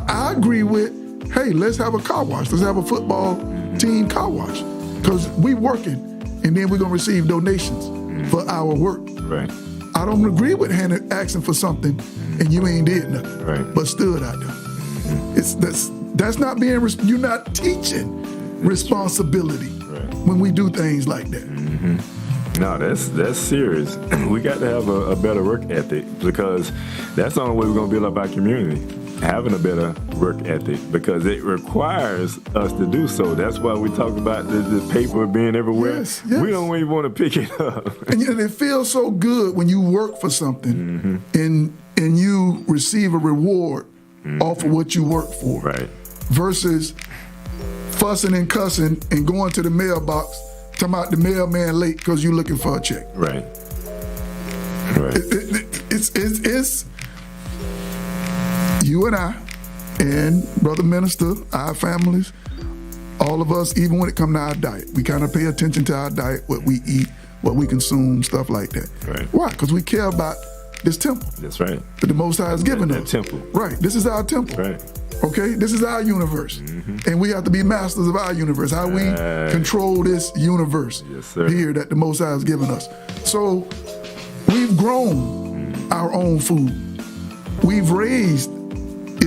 I agree with, hey, let's have a car wash. Let's have a football team car wash, because we working, and then we're gonna receive donations for our work. Right. I don't agree with asking for something and you ain't did nothing, right, but stood out there. That's not being. You're not teaching responsibility when we do things like that. No, that's serious. We got to have a better work ethic, because that's the only way we're going to build up our community, having a better work ethic, because it requires us to do so. That's why we talk about the paper being everywhere. Yes. We don't even want to pick it up. And it feels so good when you work for something and you receive a reward off of what you work for. Right. Versus fussing and cussing and going to the mailbox talking about the mailman late because you're looking for a check. Right. It's you and I and Brother Minister, our families, all of us, even when it comes to our diet, we kind of pay attention to our diet, what we eat, what we consume, stuff like that. Right. Why? Because we care about this temple That's right. that the Most High has given That us. temple. Right. This is our temple. Right. Okay, this is our universe, and we have to be masters of our universe. How we control this universe Yes, sir. here that the Most High has given us. So we've grown our own food. We've raised.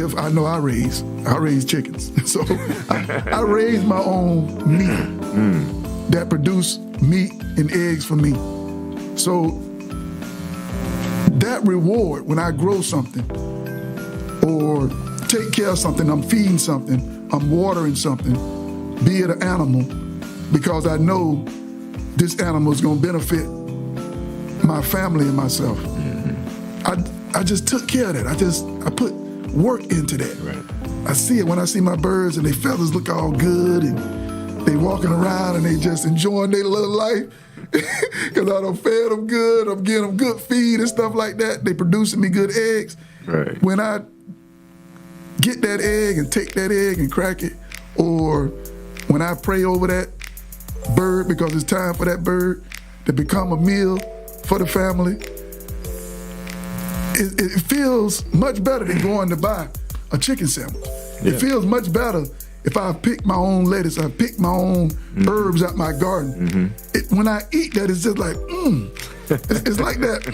I raised chickens. So I raised my own meat that produce meat and eggs for me. So that reward when I grow something or take care of something, I'm feeding something, I'm watering something, be it an animal, because I know this animal is going to benefit my family and myself. I just took care of that. I put work into that. Right. I see it when I see my birds and their feathers look all good and they walking around and they just enjoying their little life because I done fed them good, I'm getting them good feed and stuff like that. They producing me good eggs. Right. When I get that egg and take that egg and crack it, or when I pray over that bird because it's time for that bird to become a meal for the family, it feels much better than going to buy a chicken sandwich. Yeah. It feels much better if I pick my own lettuce, I pick my own herbs out my garden. When I eat that, it's just like, it's like that,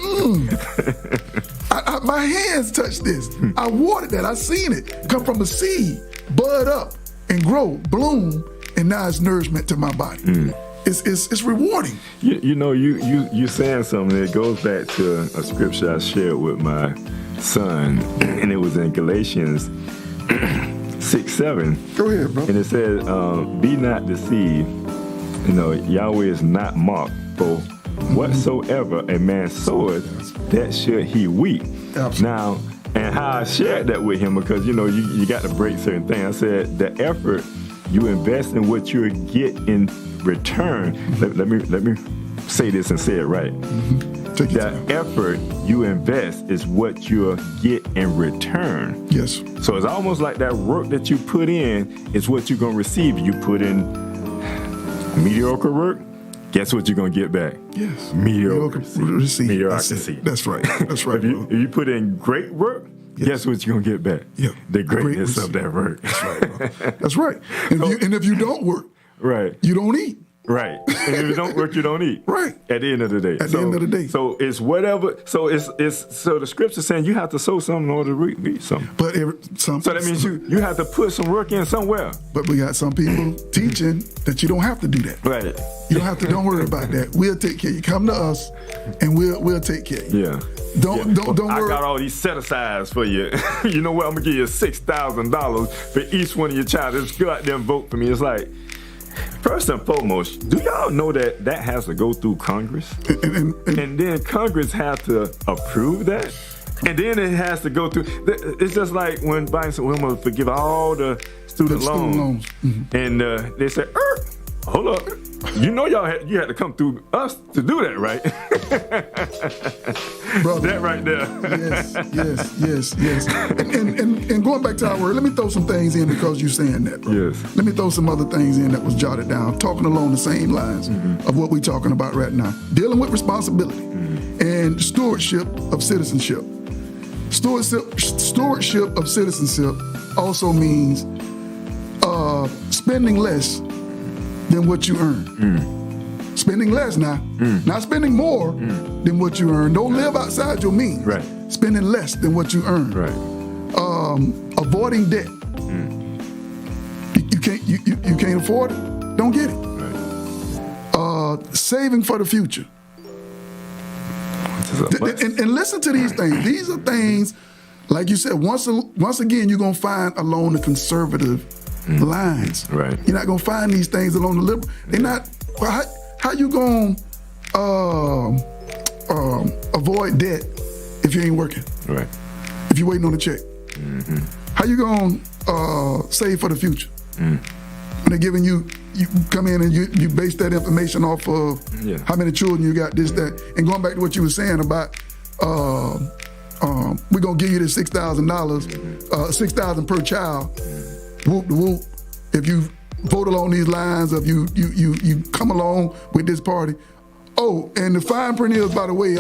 my hands touch this. I watered that, I seen it come from a seed, bud up and grow, bloom, and now it's nourishment to my body. It's rewarding. You saying something that goes back to a scripture I shared with my son, and it was in Galatians 6:7. Go ahead, bro. And it says, be not deceived, Yahweh is not mocked, for whatsoever a man soweth, that should he reap. Absolutely. Now, and how I shared that with him, because you got to break certain things. I said the effort you invest in what you get in return. Let me say this and say it right. Take your The time. effort you invest is what you'll get in return. Yes. So it's almost like that work that you put in is what you're gonna receive. You put in mediocre work, guess what you're gonna get back? Yes. Mediocre. Receipt. Mediocrity. That's right. That's right. If you put in great work, guess what you're gonna get back? Yeah. The greatness Great of that work. That's right, bro. That's right. And if you don't work, Right. you don't eat. Right. And if you don't work, you don't eat. Right. At the end of the day. At the end of the day. So it's whatever. So so the scripture's saying you have to sow something in order to reap something. But So that means you have to put some work in somewhere. But we got some people teaching that you don't have to do that. Right. You don't have to. Don't worry about that. We'll take care of you. Come to us, and we'll take care of you. Yeah. Don't I worry. got all these set asides for you. You know what? I'm gonna give you $6,000 for each one of your child. Just go out there and vote for me. It's like, first and foremost, do y'all know that has to go through Congress? And then Congress has to approve that? And then it has to go through. It's just like when Biden said, we're going to forgive all the student loans. And they said, hold up. You know you had to come through us to do that, right? Brother. That right there. Yes. And going back to our word, let me throw some things in because you're saying that, bro. Yes. Let me throw some other things in that was jotted down, talking along the same lines of what we're talking about right now. Dealing with responsibility and stewardship of citizenship. Stewardship of citizenship also means spending less than what you earn. Spending less now, not spending more than what you earn. Don't live outside your means. Right. Spending less than what you earn. Right. Avoiding debt. You can't afford it. Don't get it. Right. Saving for the future. And listen to these things. These are things, like you said, once again, you're going to find along the conservative lines. Right. You're not going to find these things along the liberal. They're not, how you going to avoid debt if you ain't working? Right. If you're waiting on a check? How you going to save for the future? When they're giving you come in and you base that information off of how many children you got, this, that. And going back to what you were saying about we're going to give you this $6,000, $6,000 per child, whoop the whoop. If you vote along these lines of you come along with this party. Oh, and the fine print is, by the way,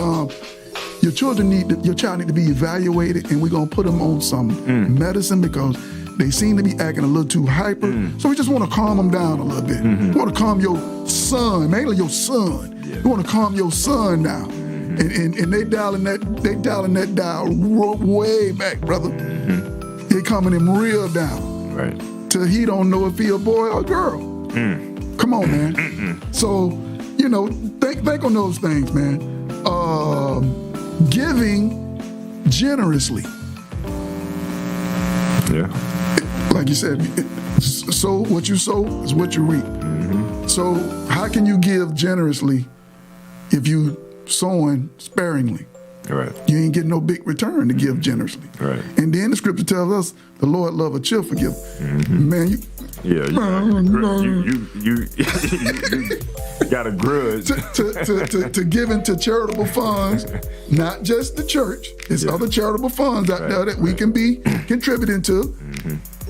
your child need to be evaluated, and we're gonna put them on some medicine because they seem to be acting a little too hyper. So we just want to calm them down a little bit. We want to calm your son, mainly your son. We want to calm your son down, and they dialing that dial way back, brother. They calming him real down, Right. till he don't know if he a boy or a girl. Come on, man. So, think on those things, man. Giving generously. Yeah. Like you said, sow what you sow is what you reap. So how can you give generously if you sowing sparingly? Right. You ain't getting no big return to give generously. Right. And then the scripture tells us the Lord love a cheerful giver. Man, you got a grudge. to give into charitable funds, not just the church. There's other charitable funds out there that we can be contributing to.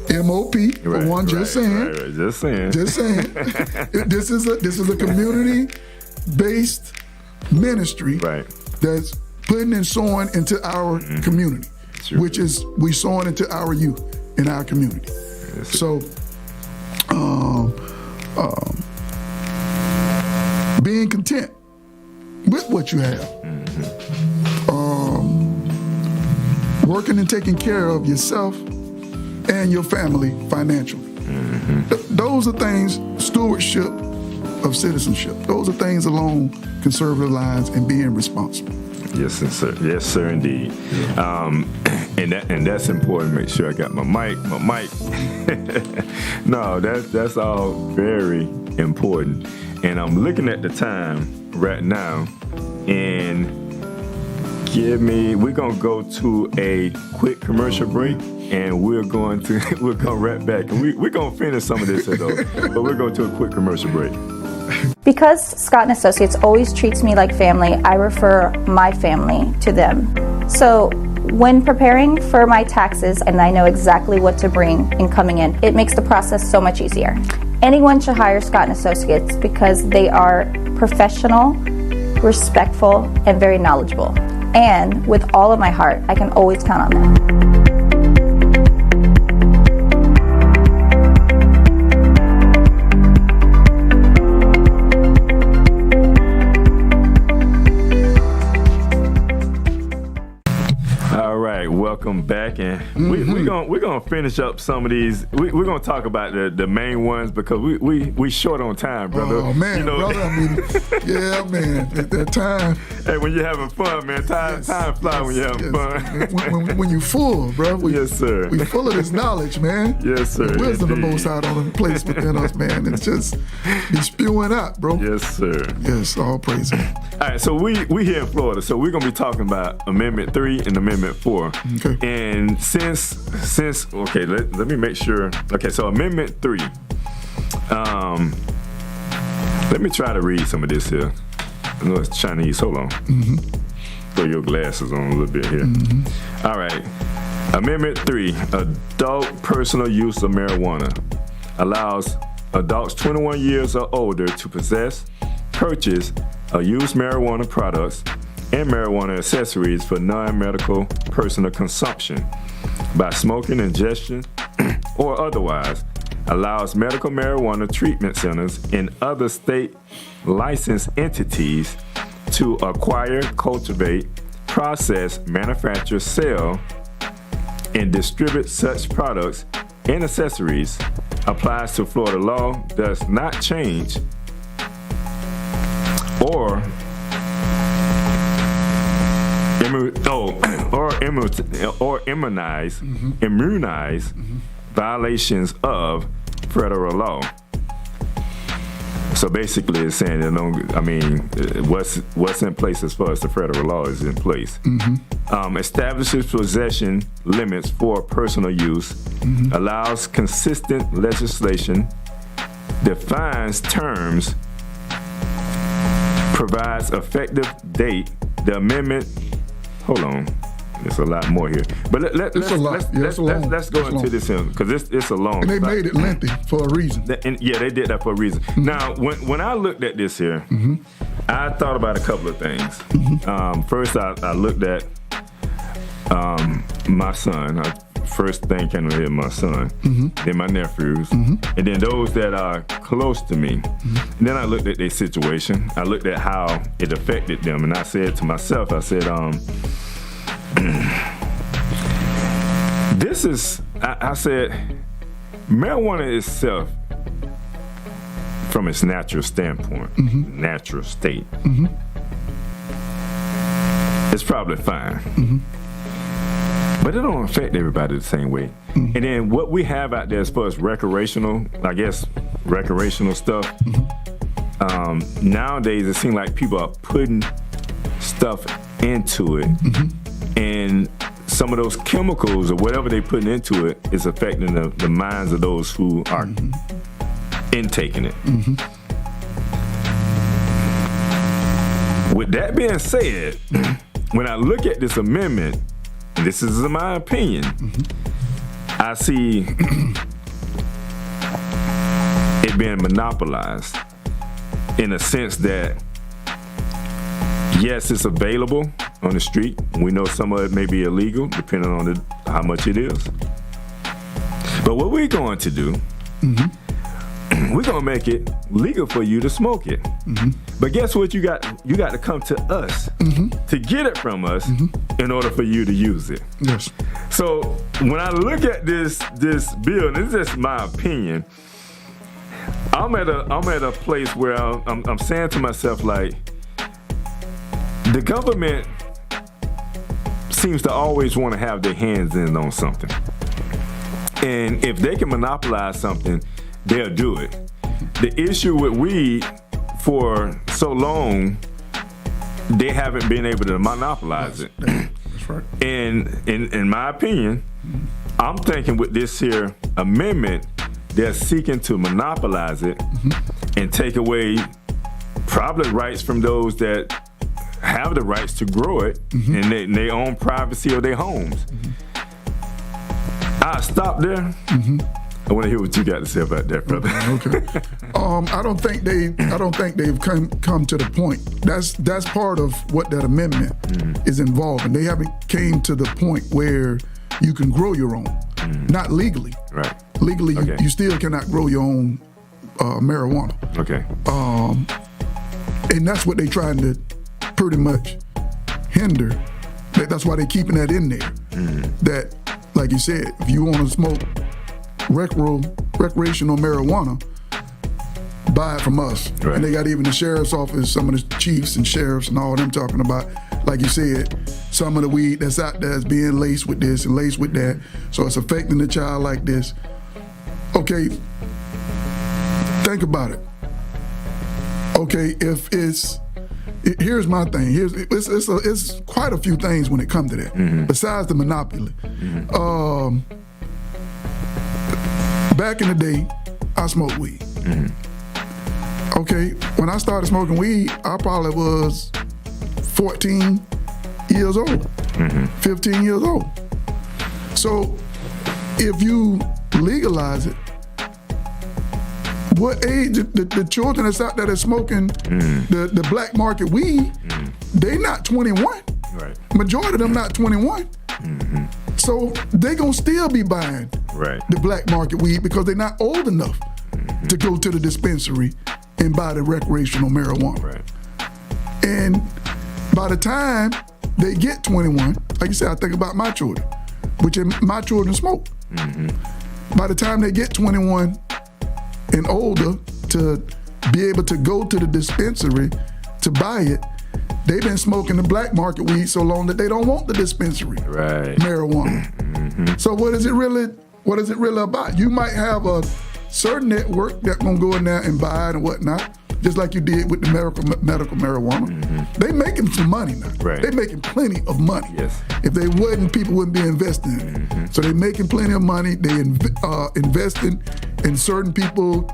MOP, for one, just saying. Right. Just saying. Just saying. This is a community-based ministry that's putting and sowing into our community, which is we sowing into our youth in our community. So, being content with what you have, working and taking care of yourself and your family financially. Those are things, stewardship of citizenship. Those are things along conservative lines and being responsible. Yes, sir. Yes, sir, indeed. And that's important. Make sure I got my mic. No, that's all very important. And I'm looking at the time right now, and we're gonna go to a quick commercial break, and we're gonna wrap back, and we're gonna finish some of this though, but we're going to a quick commercial break. Because Scott & Associates always treats me like family, I refer my family to them. So when preparing for my taxes and I know exactly what to bring in coming in, it makes the process so much easier. Anyone should hire Scott & Associates because they are professional, respectful, and very knowledgeable. And with all of my heart, I can always count on them. Welcome back, and we're gonna finish up some of these. We're gonna talk about the main ones because we short on time, brother. Oh man, brother, I mean, yeah, man, that time. Hey, when you're having fun, man, time flies when you're having fun. when you full, bro. Yes, sir. We full of this knowledge, man. Yes, sir. The wisdom the Most High on place within us, man. It's just be spewing out, bro. Yes, sir. Yes, all praise. All right, so we here in Florida, so we're gonna be talking about Amendment 3 and Amendment 4. Okay. And since okay, let me make sure. Okay, so Amendment 3. Let me try to read some of this here. I know it's Chinese. Hold on. Throw your glasses on a little bit here. All right. Amendment 3, adult personal use of marijuana, allows adults 21 years or older to possess, purchase, or use marijuana products and marijuana accessories for non-medical personal consumption by smoking, ingestion, or otherwise, allows medical marijuana treatment centers and other state licensed entities to acquire, cultivate, process, manufacture, sell, and distribute such products and accessories, applies to Florida law, does not change or immunize violations of federal law. So basically, it's saying what's in place as far as the federal law is in place. Establishes possession limits for personal use, allows consistent legislation, defines terms, provides effective date. The amendment, hold on, It's a lot more here. But let's It's a lot. Yeah, it's a long- let's go it's into long. this here because it's a long. And they made it lengthy for a reason. And yeah, they did that for a reason. Now, when I looked at this here, I thought about a couple of things. First, I looked at my son. First thing came to my son, then my nephews, and then those that are close to me. And then I looked at their situation. I looked at how it affected them, and I said to myself, I said, this is, I said, marijuana itself, from its natural standpoint, natural state, it's probably fine. But it don't affect everybody the same way. And then what we have out there as far as recreational, I guess, recreational stuff, nowadays it seems like people are putting stuff into it. And some of those chemicals or whatever they're putting into it is affecting the minds of those who are intaking it. With that being said, when I look at this amendment, this is my opinion, I see it being monopolized in a sense that, yes, it's available on the street. We know some of it may be illegal, depending on how much it is. But what we're going to do, we're going to make it legal for you to smoke it. But guess what? You got to come to us to get it from us in order for you to use it. Yes. So when I look at this bill, and this is just my opinion, I'm at a place where I'm saying to myself, like, the government seems to always want to have their hands in on something. And if they can monopolize something, they'll do it. The issue with weed, for so long, they haven't been able to monopolize it. That's right. And in my opinion, I'm thinking with this here amendment, they're seeking to monopolize it and take away probably rights from those that have the rights to grow it in their own privacy of their homes. I'll stop there. I want to hear what you got to say about that, brother. Okay. I don't think they've come to the point. That's part of what that amendment is involving. They haven't came to the point where you can grow your own, not legally. Right. Legally, Okay. you still cannot grow your own marijuana. Okay. And that's what they're trying to pretty much hinder. That's why they're keeping that in there. That, like you said, if you want to smoke recreational marijuana, buy it from us. Right. And they got even the sheriff's office, some of the chiefs and sheriffs and all of them talking about, like you said, some of the weed that's out there is being laced with this and laced with that. So it's affecting the child like this. Okay, think about it. Okay, if it's, here's my thing. It's quite a few things when it comes to that, besides the monopoly. Back in the day, I smoked weed. Okay, when I started smoking weed, I probably was 14 years old, 15 years old. So if you legalize it, what age, the children that's out there that's smoking the black market weed, they not 21. Right. Majority of them not 21. So they gonna still be buying the black market weed because they're not old enough to go to the dispensary and buy the recreational marijuana. Right. And by the time they get 21, like you said, I think about my children, which my children smoke. By the time they get 21 and older to be able to go to the dispensary to buy it, they've been smoking the black market weed so long that they don't want the dispensary marijuana. So what is it really about? You might have a certain network that's gonna go in there and buy it and whatnot, just like you did with the medical marijuana. They making some money now. Right. They making plenty of money. Yes. If they wouldn't, people wouldn't be investing in it. So they making plenty of money. They investing in certain people,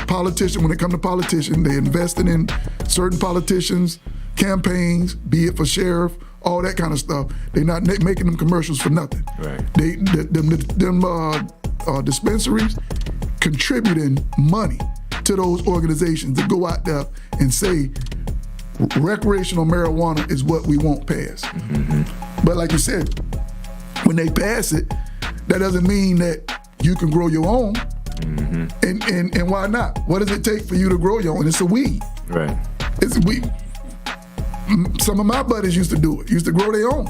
politicians. When it comes to politicians, they investing in certain politicians' campaigns, be it for sheriff all that kind of stuff. They're not making them commercials for nothing. Right. Them dispensaries contributing money to those organizations to go out there and say recreational marijuana is what we want passed. But like you said, when they pass it, that doesn't mean that you can grow your own. And why not? What does it take for you to grow your own? It's a weed. Right. It's a weed. Some of my buddies used to do it, used to grow their own.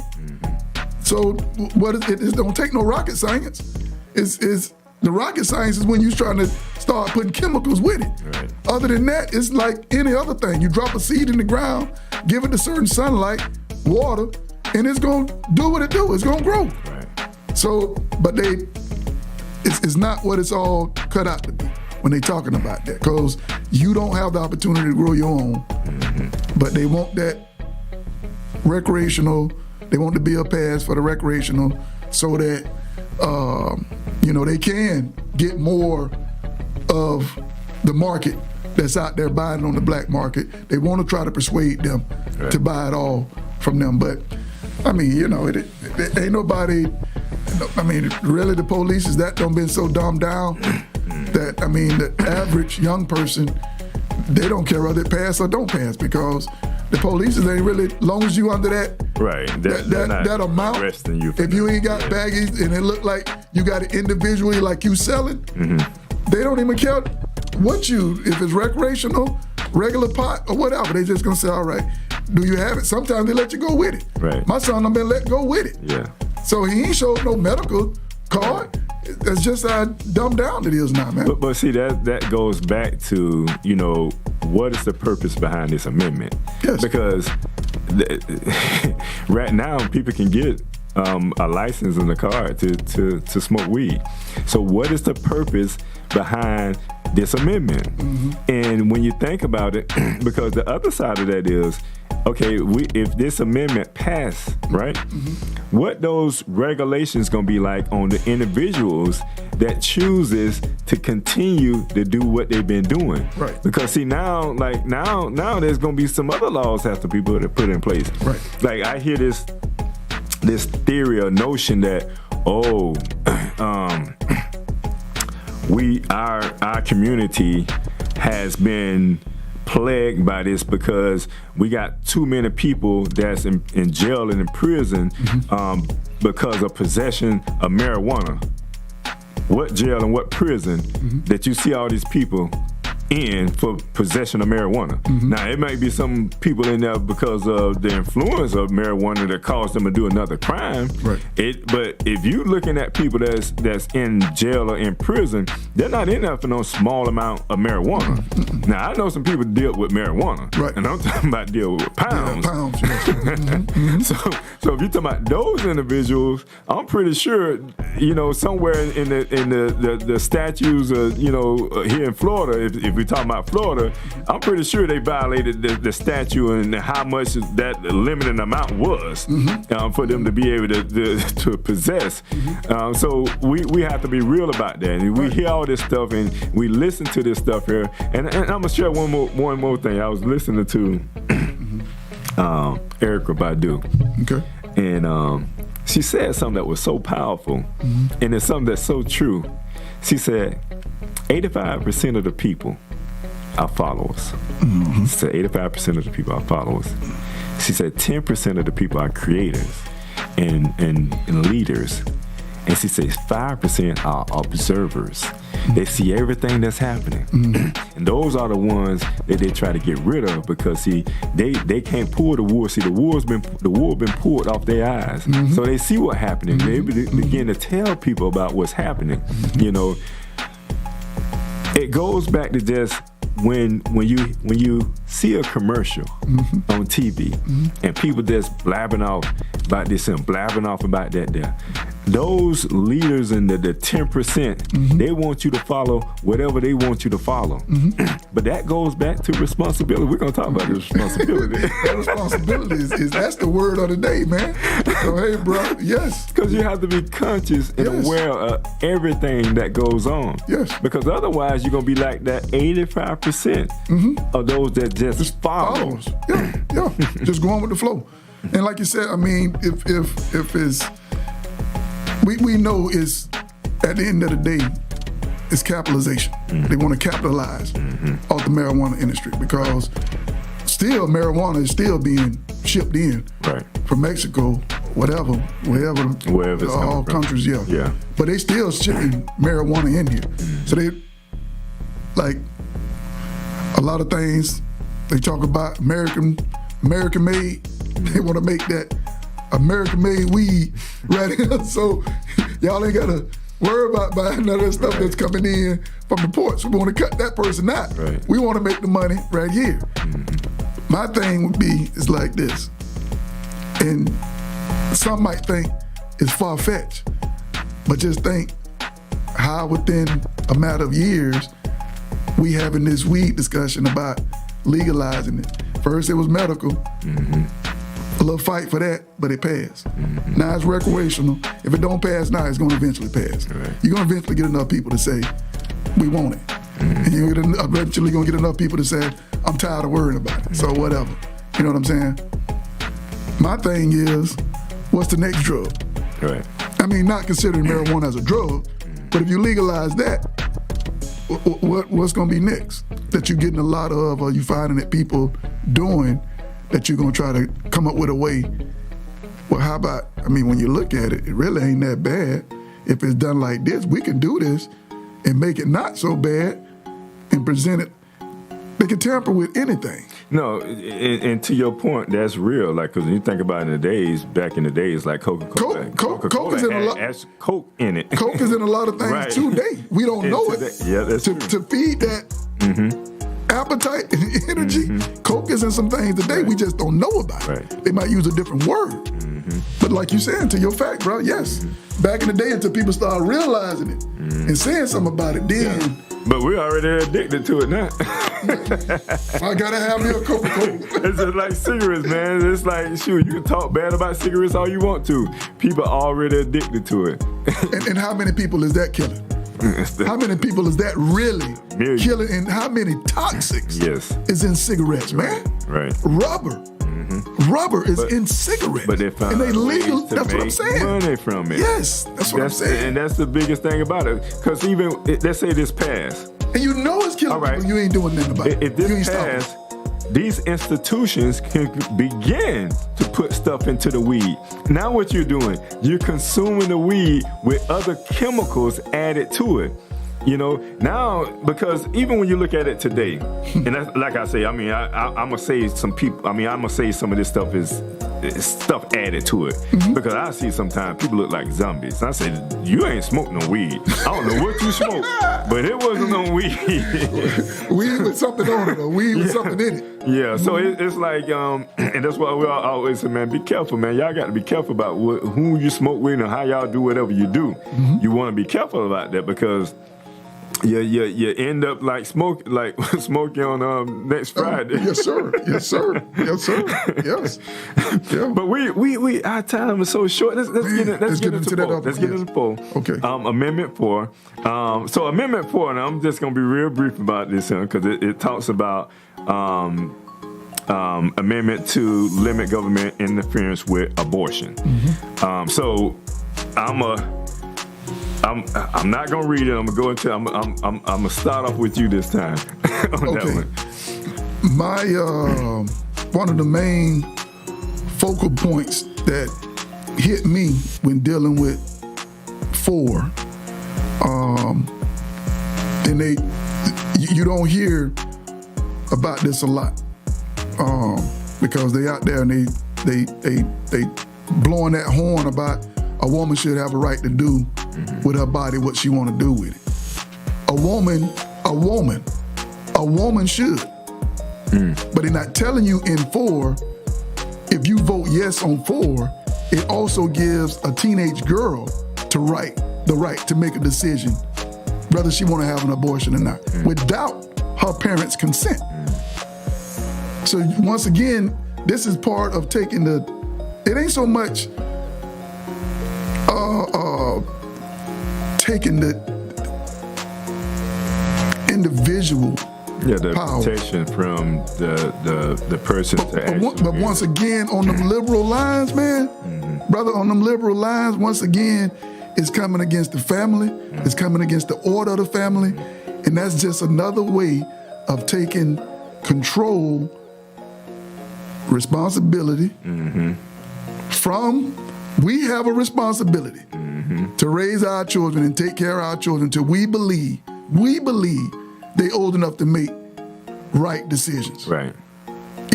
So what is it? It don't take no rocket science. It's the rocket science is when you're trying to start putting chemicals with it. Right. Other than that, it's like any other thing. You drop a seed in the ground, give it a certain sunlight, water, and it's gonna do what it do. It's gonna grow. Right. So, but it's not what it's all cut out to be when they talking about that, because you don't have the opportunity to grow your own. But they want that recreational. They want the bill passed for the recreational, so that they can get more of the market that's out there buying on the black market. They want to try to persuade them to buy it all from them. But I mean, it ain't nobody. I mean, really, the police is that done been so dumbed down that, I mean, the average young person, they don't care whether it pass or don't pass, because the police ain't really, long as you under that Right. that amount, arresting you for if you that. ain't got baggies and it look like you got it individually like you selling, they don't even care if it's recreational, regular pot or whatever. They just gonna say, all right, do you have it? Sometimes they let you go with it. Right. My son done been let go with it. Yeah. So he ain't showed no medical card. That's just how dumbed down it is now, man. But see, that goes back to, what is the purpose behind this amendment? Yes. Because right now people can get a license in the car to smoke weed. So what is the purpose behind this amendment? And when you think about it, because the other side of that is, okay, if this amendment passed, right, what those regulations gonna be like on the individuals that chooses to continue to do what they've been doing? Right. Because see, now there's gonna be some other laws have to be put in place. Right. Like I hear this theory or notion that our community has been plagued by this because we got too many people that's in jail and in prison because of possession of marijuana. What jail and what prison that you see all these people in for possession of marijuana? Now, it might be some people in there because of the influence of marijuana that caused them to do another crime. Right. But if you looking at people that's in jail or in prison, they're not in there for no small amount of marijuana. Now, I know some people deal with marijuana, Right. and I'm talking about deal with pounds. Yeah, pounds, yes. So if you're talking about those individuals, I'm pretty sure, somewhere in the statutes, here in Florida, if we're talking about Florida, I'm pretty sure they violated the statute and how much that limited amount was for them to be able to possess. So we have to be real about that. And we hear all this stuff and we listen to this stuff here. And I'm gonna share one more thing. I was listening to Erykah Badu. Okay. And she said something that was so powerful, and it's something that's so true. She said, 85% of the people are followers. She said 85% of the people are followers. She said 10% of the people are creators and leaders. And she says 5% are observers. They see everything that's happening. And those are the ones that they try to get rid of because, see, they can't pull the wool. See, the wool's been pulled off their eyes. So they see what's happening. They begin to tell people about what's happening. It goes back to just when you see a commercial on TV and people just blabbing off about this and blabbing off about that there. Those leaders in the 10%, they want you to follow whatever they want you to follow. But that goes back to responsibility. We're going to talk about the responsibility. That responsibility is that's the word of the day, man. So, hey, bro, yes. Because you have to be conscious and aware of everything that goes on. Yes. Because otherwise, you're going to be like that 85% of those that just follow. Follows. Yeah. Just going with the flow. And like you said, I mean, if it's, we know it's, at the end of the day, it's capitalization. They want to capitalize off the marijuana industry because still marijuana is still being shipped in from Mexico, wherever it's all countries, Yeah. But they still shipping marijuana in here. So they, like, a lot of things they talk about American made. They want to make that American made weed right here. So y'all ain't gotta worry about buying none of that stuff that's coming in from the ports. We want to cut that person out. We want to make the money right here. My thing would be is like this, and some might think it's far-fetched, but just think how within a matter of years we having this weed discussion about legalizing it. First it was medical, a little fight for that, but it passed. Now it's recreational. If it don't pass now, it's gonna eventually pass. You're gonna eventually get enough people to say, we want it. And you're eventually gonna get enough people to say, I'm tired of worrying about it, so whatever. You know what I'm saying? My thing is, what's the next drug? I mean, not considering marijuana as a drug, but if you legalize that, what's gonna be next? That you're getting a lot of, or you finding that people doing, that you're gonna try to come up with a way. Well, how about, I mean, when you look at it, it really ain't that bad. If it's done like this, we can do this and make it not so bad and present it. They can tamper with anything. No, and to your point, that's real. Like, because when you think about it back in the days, like Coca-Cola. Coke is in a lot. Has Coke in it. Coke is in a lot of things today. We don't know it. Yeah, that's true. To feed that appetite and energy, Coke is in some things today we just don't know about. They might use a different word. But like you said, to your fact, bro, yes. Back in the day, until people started realizing it and saying something about it, then. Yeah. But we're already addicted to it now. I gotta have me a Coca-Cola. It's just like cigarettes, man. It's like, shoot, you can talk bad about cigarettes all you want to. People are already addicted to it. and how many people is that killing? How many people is that really killing? And how many toxics is in cigarettes, man? Rubber. Rubber is in cigarettes. But they found and they legal. to that's make what I'm saying. money from it. Yes, that's what I'm saying. And that's the biggest thing about it. Because even, let's say this passed. And you know it's killing people, you ain't doing nothing about it. If this passed, these institutions can begin to put stuff into the weed. Now what you're doing, you're consuming the weed with other chemicals added to it. You know, now, because even when you look at it today, and that's, like I say, I mean, I'm going to say some people, I'm going to say some of this stuff is stuff added to it. Because I see sometimes people look like zombies. And I say, you ain't smoked no weed. I don't know what you smoked, but it wasn't no weed. Weed with something on it, or weed with something in it. Yeah, so it's like, and that's why we always say, man, be careful, man. Y'all got to be careful about who you smoke with and how y'all do whatever you do. You want to be careful about that because you end up like smoking on next Friday. Yes, sir. Yes, sir. Yes, sir. Yes. Yeah. But we our time is so short. Let's get into the poll. Let's get into the poll. Okay. Amendment 4. So Amendment 4, and I'm just gonna be real brief about this because it talks about amendment to limit government interference with abortion. So I'm not gonna read it. I'm gonna go into. I'm gonna start off with you this time on that one. My one of the main focal points that hit me when dealing with 4, and you don't hear about this a lot because they out there and they blowing that horn about a woman should have a right to do with her body what she want to do with it. A woman should. But they're not telling you in 4, if you vote yes on 4, it also gives a teenage girl the right to make a decision whether she want to have an abortion or not, without her parents' consent. So once again, this is part of taking it ain't so much taking the individual the power. protection from the person to actually. But once again, on them liberal lines, man, brother, on them liberal lines, once again, it's coming against the family. It's coming against the order of the family. And that's just another way of taking control, responsibility from, we have a responsibility to raise our children and take care of our children until we believe they old enough to make right decisions. Right.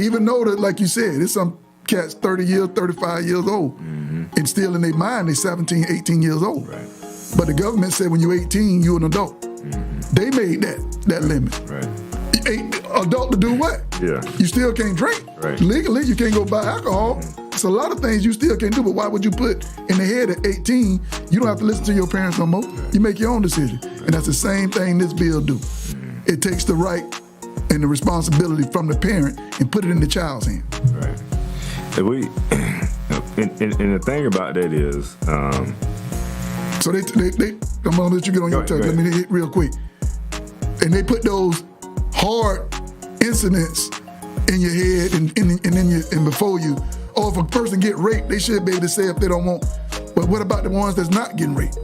Even though that, like you said, it's some cats 30 years, 35 years old, and still in their mind, they 17, 18 years old. Right. But the government said when you're 18, you're an adult. They made that limit. Right. Adult to do what? Yeah. You still can't drink. Right. Legally, you can't go buy alcohol. It's a lot of things you still can't do, but why would you put in the head at 18, you don't have to listen to your parents no more. You make your own decision. And that's the same thing this bill do. It takes the right and the responsibility from the parent and put it in the child's hand. Right. And the thing about that is, so I'm gonna let you get on your turn. Let me hit real quick. And they put those hard incidents in your head and before you. Or if a person get raped, they should be able to say if they don't want. But what about the ones that's not getting raped?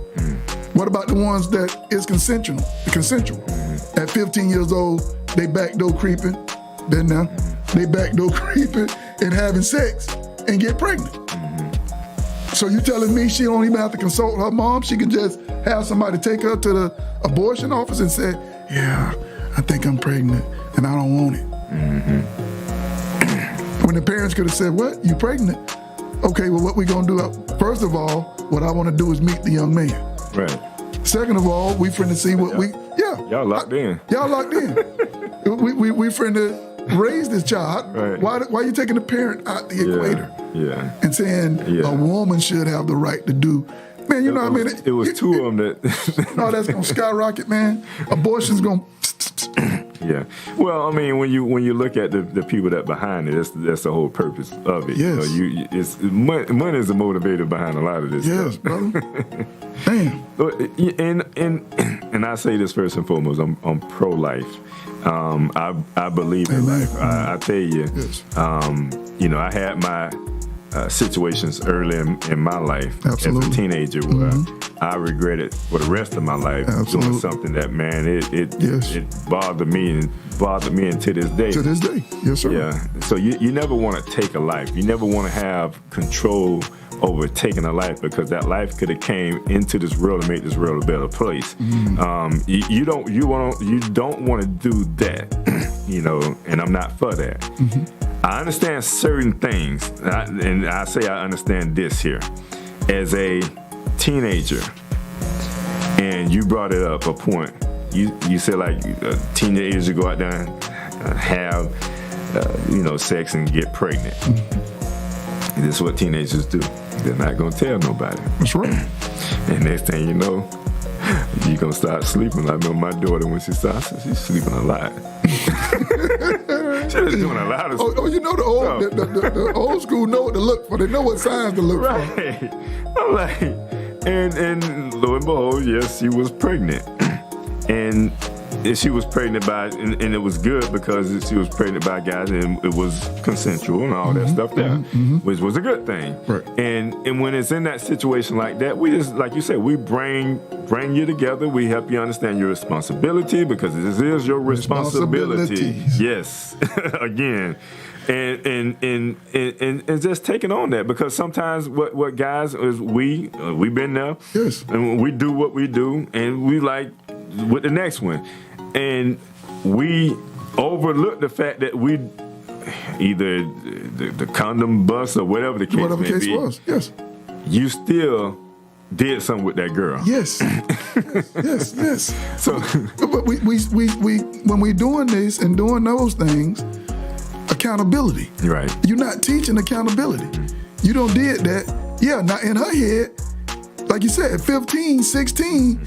What about the ones that is consensual? At 15 years old, they backdoor creeping. Then now, they backdoor creeping and having sex and get pregnant. So you telling me she don't even have to consult her mom? She can just have somebody take her to the abortion office and say, yeah, I think I'm pregnant and I don't want it. When the parents could have said, what, you pregnant? Okay, well, what we gonna do? First of all, what I wanna do is meet the young man. right. Second of all, we finna see what Y'all locked in. Y'all locked in. we finna raise this child. Right. Why are you taking the parent out the equator? Yeah. And saying a woman should have the right to do. Man, you know what I mean? It was two of them that. No, that's gonna skyrocket, man. Abortion's gonna. Yeah. Well, I mean, when you look at the people that behind it, that's the whole purpose of it. Yes. It's money is the motivator behind a lot of this. Yes, stuff. brother. Damn. And I say this first and foremost, I'm pro-life. I believe in Amen. life. I tell you, Yes. I had my situations early in my life Absolutely. as a teenager where I regretted for the rest of my life Absolutely. doing something that, man, Yes. it bothered me and to this day. To this day. Yes, sir. Yeah. So you never want to take a life. You never want to have control over taking a life, because that life could have came into this world and made this world a better place. You don't want to do that, and I'm not for that. I understand certain things, and I say I understand this here. As a teenager, and you brought it up a point. You said like teenagers go out there and have sex and get pregnant. This is what teenagers do. They're not gonna tell nobody. That's right. And next thing you know, you're gonna start sleeping. I know my daughter, when she starts, she's sleeping a lot. She's doing a lot of stuff. Oh, you know the old school know what to look for. They know what signs to look for. Right. I'm like, and lo and behold, yes, she was pregnant. And she was pregnant by, and it was good because she was pregnant by guys, and it was consensual and all that stuff there, which was a good thing. Right. And when it's in that situation like that, we just, like you said, we bring you together. We help you understand your responsibility, because this is your responsibility. Responsibilities. Yes. Again. And just taking on that, because sometimes what guys is we've been there. Yes. And we do what we do, and we like with the next one. And we overlook the fact that we either the condom bust or whatever the case Whatever may the case be, was. Yes. you still did something with that girl. Yes. yes. So, But we when we doing this and doing those things, accountability. right. You're not teaching accountability. You don't did that. Yeah, now in her head, like you said, 15, 16,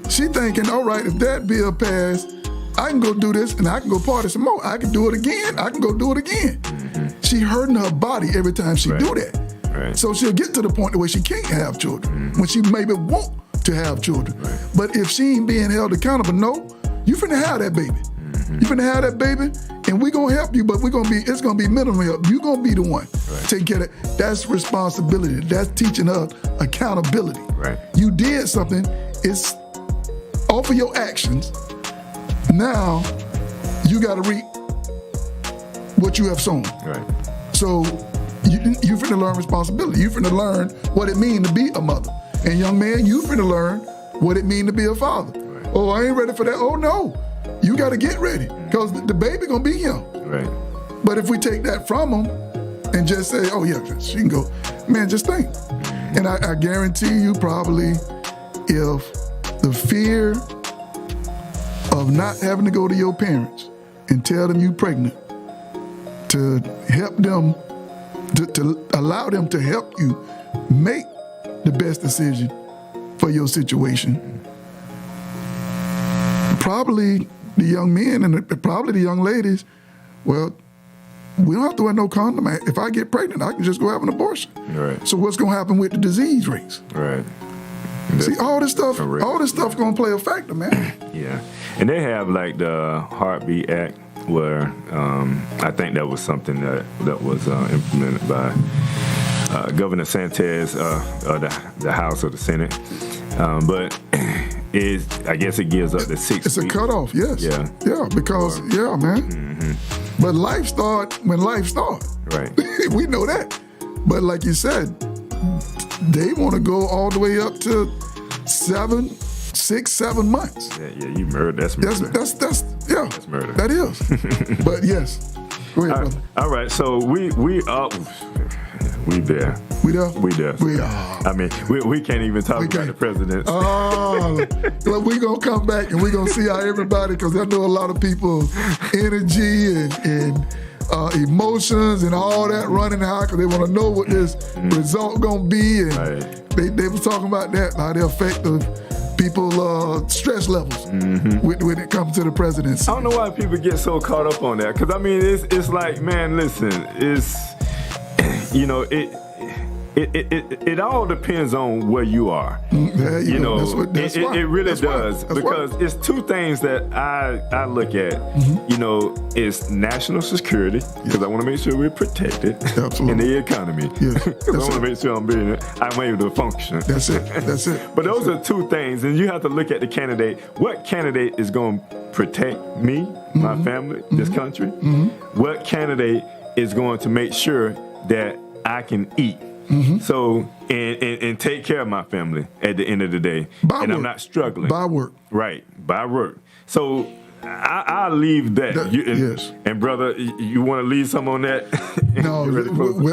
she thinking, all right, if that bill passed, I can go do this and I can go party some more. I can do it again. I can go do it again. She hurting her body every time she do that. Right. So she'll get to the point where she can't have children, when she maybe want to have children. But if she ain't being held accountable, no, you finna have that baby. You finna have that baby, and we gonna help you, but it's gonna be minimum help. You gonna be the one taking care of that. That's responsibility. That's teaching us accountability. Right. You did something. It's off of your actions. Now you got to reap what you have sown. Right. So you finna learn responsibility. You finna learn what it means to be a mother. And young man, you finna learn what it means to be a father. Right. Oh, I ain't ready for that. Oh no, you got to get ready because the baby gonna be here. Right. But if we take that from them and just say, oh yeah, she can go, man, just think. And I guarantee you probably if the fear of not having to go to your parents and tell them you pregnant, to help them, to allow them to help you make the best decision for your situation. Probably the young men and probably the young ladies, well, we don't have to wear no condom. If I get pregnant, I can just go have an abortion. Right. So what's gonna happen with the disease rates? Right. See, all this stuff correct. Gonna play a factor, man. Yeah. And they have like the Heartbeat Act where I think that was something that was implemented by Governor Sanchez, the House or the Senate. But I guess it gives up to 6 weeks. It's a cutoff, yes. Yeah. Yeah, because, man. But life start when life start. Right. We know that. But like you said, they want to go all the way up to 6, 7 months. Yeah, you murdered. That's murder. That's murder. That is. But yes. Go ahead, brother. All right. So we there. We there? We there. We are. I mean, we can't even talk about the president. Oh, well, we gonna come back and we gonna see how everybody, because I know a lot of people energy and emotions and all that running high because they want to know what this result gonna be, and they was talking about that, how they affect the people's stress levels when it comes to the presidency. I don't know why people get so caught up on that, because I mean it's like, man, listen, it's it all depends on where you are. There you go. That's It really that's does, right. because it's two things that I look at. It's national security, because I want to make sure we're protected, Absolutely. and the economy, because I want to make sure I'm able to function. That's it. But those are two things, and you have to look at the candidate. What candidate is going to protect me, my family, this country? What candidate is going to make sure that I can eat? So, and take care of my family at the end of the day. I'm not struggling. By work. Right, by work. So, I'll leave that. Yes. And brother, you want to leave some on that? No,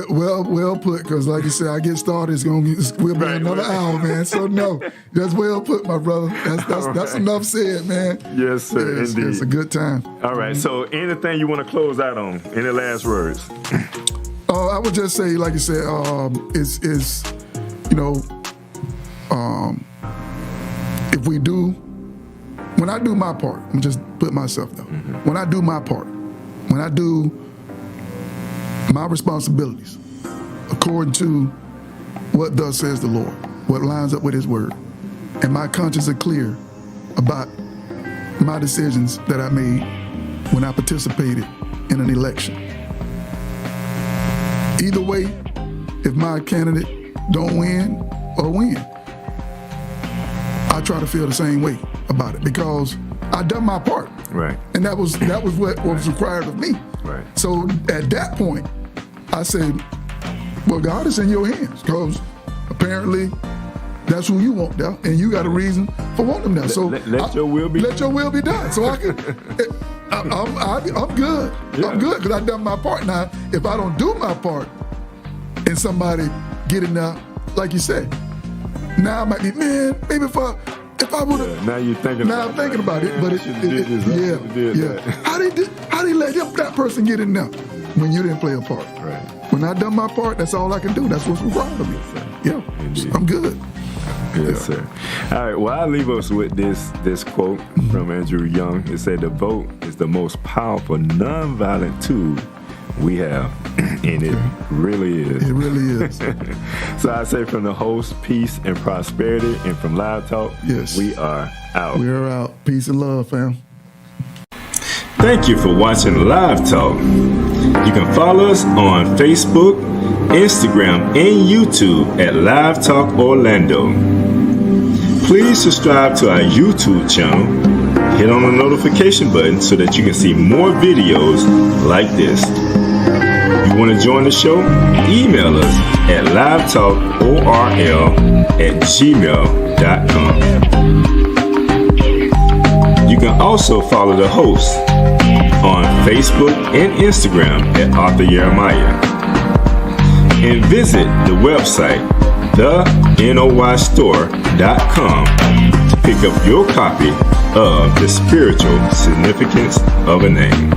well put, because like you said, I get started, we'll be another hour, man. So no, that's well put, my brother. That's enough said, man. Yes, sir, indeed. It's a good time. All right, so anything you want to close out on? Any last words? I would just say, like you said, if we do, when I do my part, I'm just put myself down. When I do my part, when I do my responsibilities according to what thus says the Lord, what lines up with His word, and my conscience is clear about my decisions that I made when I participated in an election. Either way, if my candidate don't win or win, I try to feel the same way about it, because I done my part. Right. And that was what was required of me. Right. So at that point, I said, well, God is in your hands, because apparently that's who you want there, and you got a reason for wanting them there. So let your will be let your will be done. So I can. I'm good. Yeah. I'm good because I done my part. Now, if I don't do my part, and somebody get in there, like you said, now I might be, man, maybe if I would have. Now you're thinking. Now I'm thinking about it, but How they let that person get in there when you didn't play a part? Right. When I done my part, that's all I can do. That's what's required of me. Yeah, Indeed. I'm good. Yes, sir. All right, well, I'll leave us with this quote from Andrew Young. It said, "The vote is the most powerful nonviolent tool we have," and it really is. It really is. So I say, from the host, peace and prosperity, and from Live Talk, yes, we are out. We're out. Peace and love, fam. Thank you for watching Live Talk. You can follow us on Facebook, Instagram, and YouTube at Live Talk Orlando. Please subscribe to our YouTube channel. Hit on the notification button so that you can see more videos like this. You want to join the show? Email us at livetalkorl@gmail.com. You can also follow the host on Facebook and Instagram at Arthur Jeremiah. And visit the website thenoystore.com to pick up your copy of The Spiritual Significance of a Name.